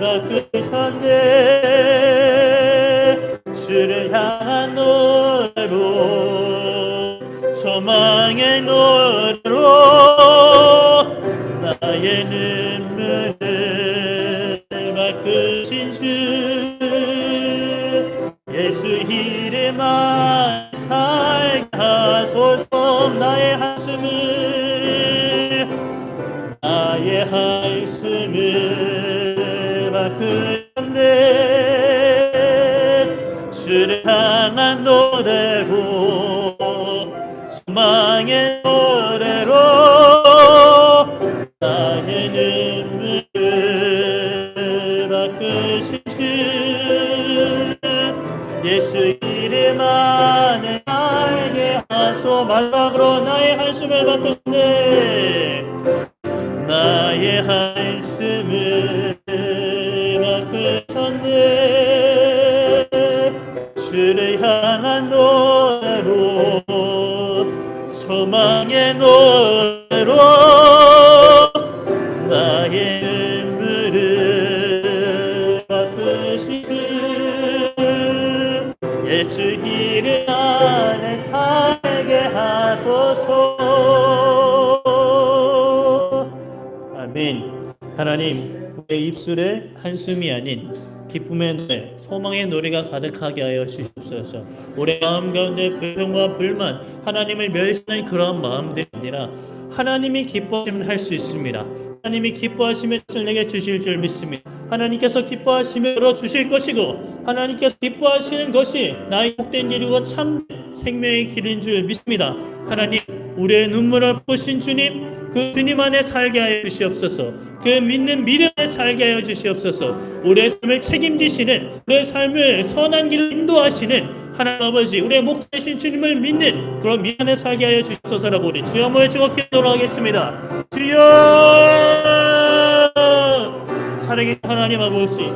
바꾸셨네. 주를 향한 노래로 소망의 노래로 나의 눈물을 바꾸신 주 예수 이름 안에 살게 하소서. 나의 한숨을 바꾸셨네. 주를 향한 노래로 소망의 노래로 나의 눈물을 바꾸신 주 예수 이름 안에 살게 하소. 마지막으로 나의 한숨을 바꾸셨네. 나의 한숨을 바꾸셨네. 주를 향한 노래로 소망의 노래로 나의 눈물을 바꾸신 주 예수 이름 안에 살게 하소서. 아멘. 하나님, 우리의 입술에 한숨이 아닌 기쁨의 노래, 소망의 노래가 가득하게 하여 주시옵소서. 우리 마음 가운데 불평과 불만, 하나님을 멸시하는 그러한 마음들이 아니라 하나님이 기뻐하시면 할 수 있습니다. 하나님이 기뻐하시면 것을 내게 주실 줄 믿습니다. 하나님께서 기뻐하시면 열어주실 것이고 하나님께서 기뻐하시는 것이 나의 복된 길이고 참 생명의 길인 줄 믿습니다. 하나님, 우리의 눈물을 보신 주님, 그 주님 안에 살게 하여 주시옵소서. 그 믿는 믿음 안에 살게 하여 주시옵소서. 우리의 삶을 책임지시는, 우리의 삶을 선한 길로 인도하시는 하나님 아버지, 우리의 목자이신 주님을 믿는 그런 믿음 안에 살게 하여 주시옵소서라고 우리 주여 한번 외치고 기도하도록 하겠습니다. 주여! 사랑의 하나님 아버지,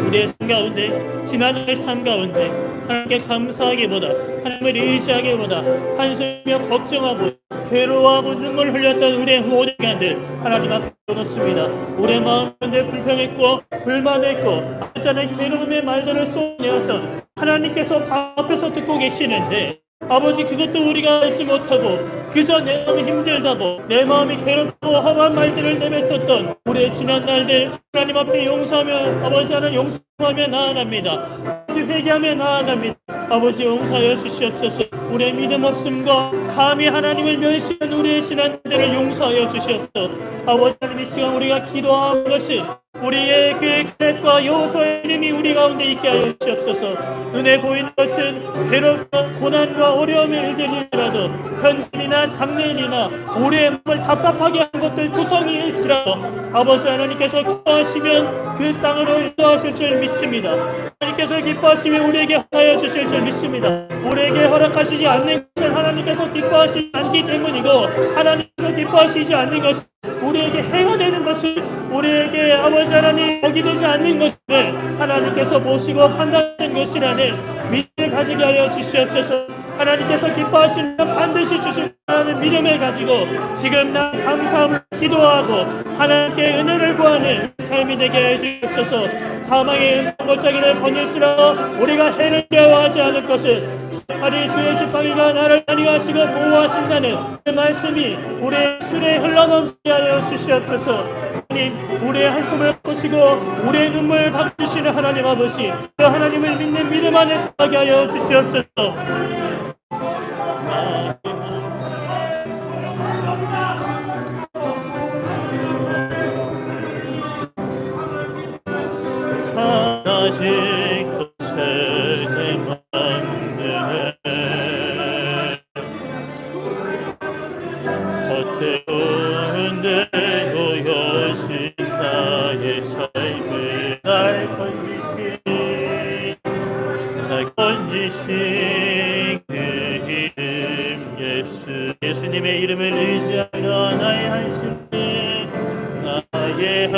우리의 삶 가운데, 지난날의 삶 가운데 하나님께 감사하기보다, 하나님을 의지하기보다 한숨이며 걱정하고 괴로워하고 눈물 흘렸던 우리의 모든 시간들 하나님 앞에 놓습니다. 우리의 마음 가운데 불평했고 불만했고 하찮은 괴로움의 말들을 쏟아내었던 하나님께서 다 앞에서 듣고 계시는데 아버지, 그것도 우리가 알지 못하고 그저 내 마음이 힘들다고, 내 마음이 괴롭고 험한 말들을 내뱉었던 우리의 지난 날들 하나님 앞에 용서하며, 아버지 하나님 용서하며 나아갑니다. 아버지 회개하며 나아갑니다. 아버지 용서하여 주시옵소서. 우리의 믿음 없음과 감히 하나님을 멸시한 우리의 지난들을 용서하여 주시옵소서. 아버지 하나님, 이 시간 우리가 기도하는 것은 우리의 그 그렛과 여호수아의 이름이 우리 가운데 있게 하여 주시옵소서. 눈에 보이는 것은 괴롭고 고난과 어려움의 일들이라도, 현실이나 장래일이나 우리의 마음을 답답하게 한 것들 투성이일지라도 아버지 하나님께서 기뻐하시면 그 땅으로 인도하실 줄 믿습니다. 하나님께서 기뻐하시면 우리에게 하여 주실 줄 믿습니다. 우리에게 허락하시지 않는 것은 하나님께서 기뻐하시지 않기 때문이고, 하나님께서 기뻐하시지 않는 것은 우리에게 해가 되는 것을, 우리에게 아버지 하나님 복이 되지 않는 것을 하나님께서 보시고 판단하신 것이라는 믿음을 가지게 하여 주시옵소서. 하나님께서 기뻐하시면 반드시 주신다는 믿음을 가지고 지금 난 감사함을 기도하고 하나님께 은혜를 구하는 삶이 되게 하여 주옵소서. 사망의 은사골짜기를 거닐시라도 우리가 해를 두려워하지 않을 것은 지팡이, 주의 지팡이가 나를 안위하시고 보호하신다는 그 말씀이 우리의 술에 흘러넘치게 하여 주시옵소서. 하나님, 우리의 한숨을 보시고 우리의 눈물을 닦으시는 하나님 아버지, 그 하나님을 믿는 믿음 안에 서게 하여 주시옵소서. 사라진 것에 내 만드네 헛되운 대로 여신 나의 삶을 날 건지신 그 이름 예수, 예수님의 이름을 의지하여 나의 한심을, 나의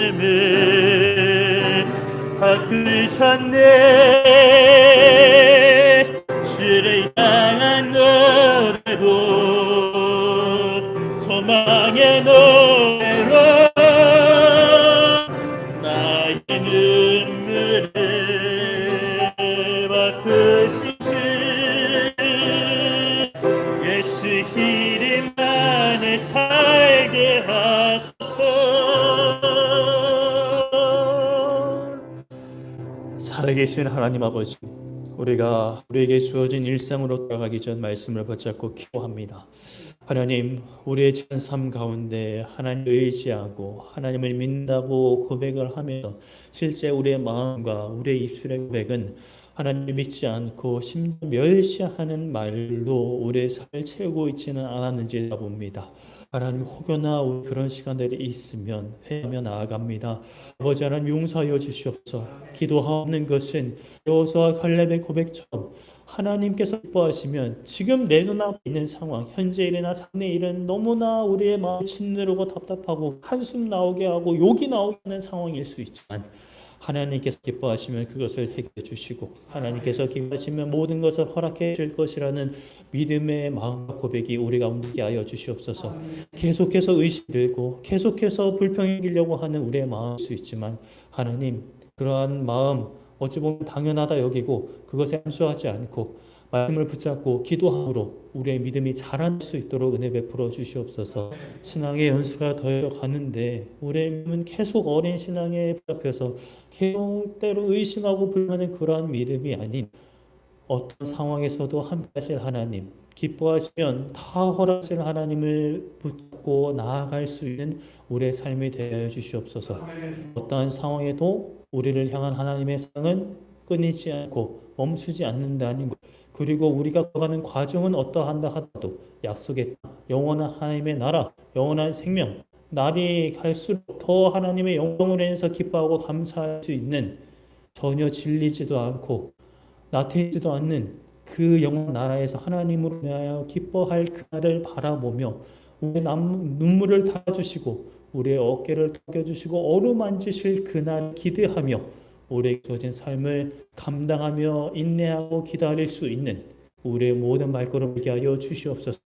한심을 바꾸셨네. 주를 향한 노래로, 소망의 노래로 나의 눈물을 바꾸신 주 예수 이름 안에 살게 하소서. 살아계신 하나님 아버지, 우리가 우리에게 주어진 일상으로 돌아가기 전 말씀을 붙잡고 기도합니다. 하나님, 우리의 전 삶 가운데 하나님을 의지하고 하나님을 믿는다고 고백을 하면서 실제 우리의 마음과 우리의 입술의 고백은 하나님을 믿지 않고 심지어 멸시하는 말로 우리의 삶을 채우고 있지는 않았는지 봅니다. 하나님, 혹여나 우리 그런 시간들이 있으면 회개하며 나아갑니다. 아버지 하나님, 용서하여 주시옵소서. 기도하는 것은 여호수아와 칼렙의 고백처럼 하나님께서 기뻐하시면 지금 내 눈앞에 있는 상황, 현재 일이나 장래 일은 너무나 우리의 마음이 짓누르고 답답하고 한숨 나오게 하고 욕이 나오게 하는 상황일 수 있지만, 하나님께서 기뻐하시면 그것을 해결해 주시고 하나님께서 기뻐하시면 모든 것을 허락해 줄 것이라는 믿음의 마음과 고백이 우리가 움직게 하여 주시옵소서. 계속해서 의심 들고 계속해서 불평이기려고 하는 우리의 마음일 수 있지만, 하나님, 그러한 마음 어찌 보면 당연하다 여기고 그것에 함수하지 않고 말씀을 붙잡고 기도함으로 우리의 믿음이 자랄 수 있도록 은혜 베풀어 주시옵소서. 신앙의 연수가 더해 가는데 우리의 믿음은 계속 어린 신앙에 붙잡혀서 계속 때로 의심하고 불만하는 그러한 믿음이 아닌, 어떤 상황에서도 함께하실 하나님, 기뻐하시면 다 허락하실 하나님을 붙잡고 나아갈 수 있는 우리의 삶이 되어 주시옵소서. 어떠한 상황에도 우리를 향한 하나님의 사랑은 끊이지 않고 멈추지 않는다는 것, 그리고 우리가 가는 과정은 어떠한다 하더라도 약속의 영원한 하나님의 나라, 영원한 생명, 날이 갈수록 더 하나님의 영광을 인해서 기뻐하고 감사할 수 있는, 전혀 질리지도 않고 나태해지도 않는 그 영원 나라에서 하나님으로 인하여 기뻐할 그날을 바라보며 우리의 눈물을 닦아주시고 우리의 어깨를 닦아주시고 어루만지실 그날 기대하며 우리의 주어진 삶을 감당하며 인내하고 기다릴 수 있는 우리의 모든 발걸음을 되게 하여 주시옵소서.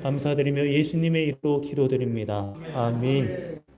감사드리며 예수님의 이름으로 기도드립니다. 아멘.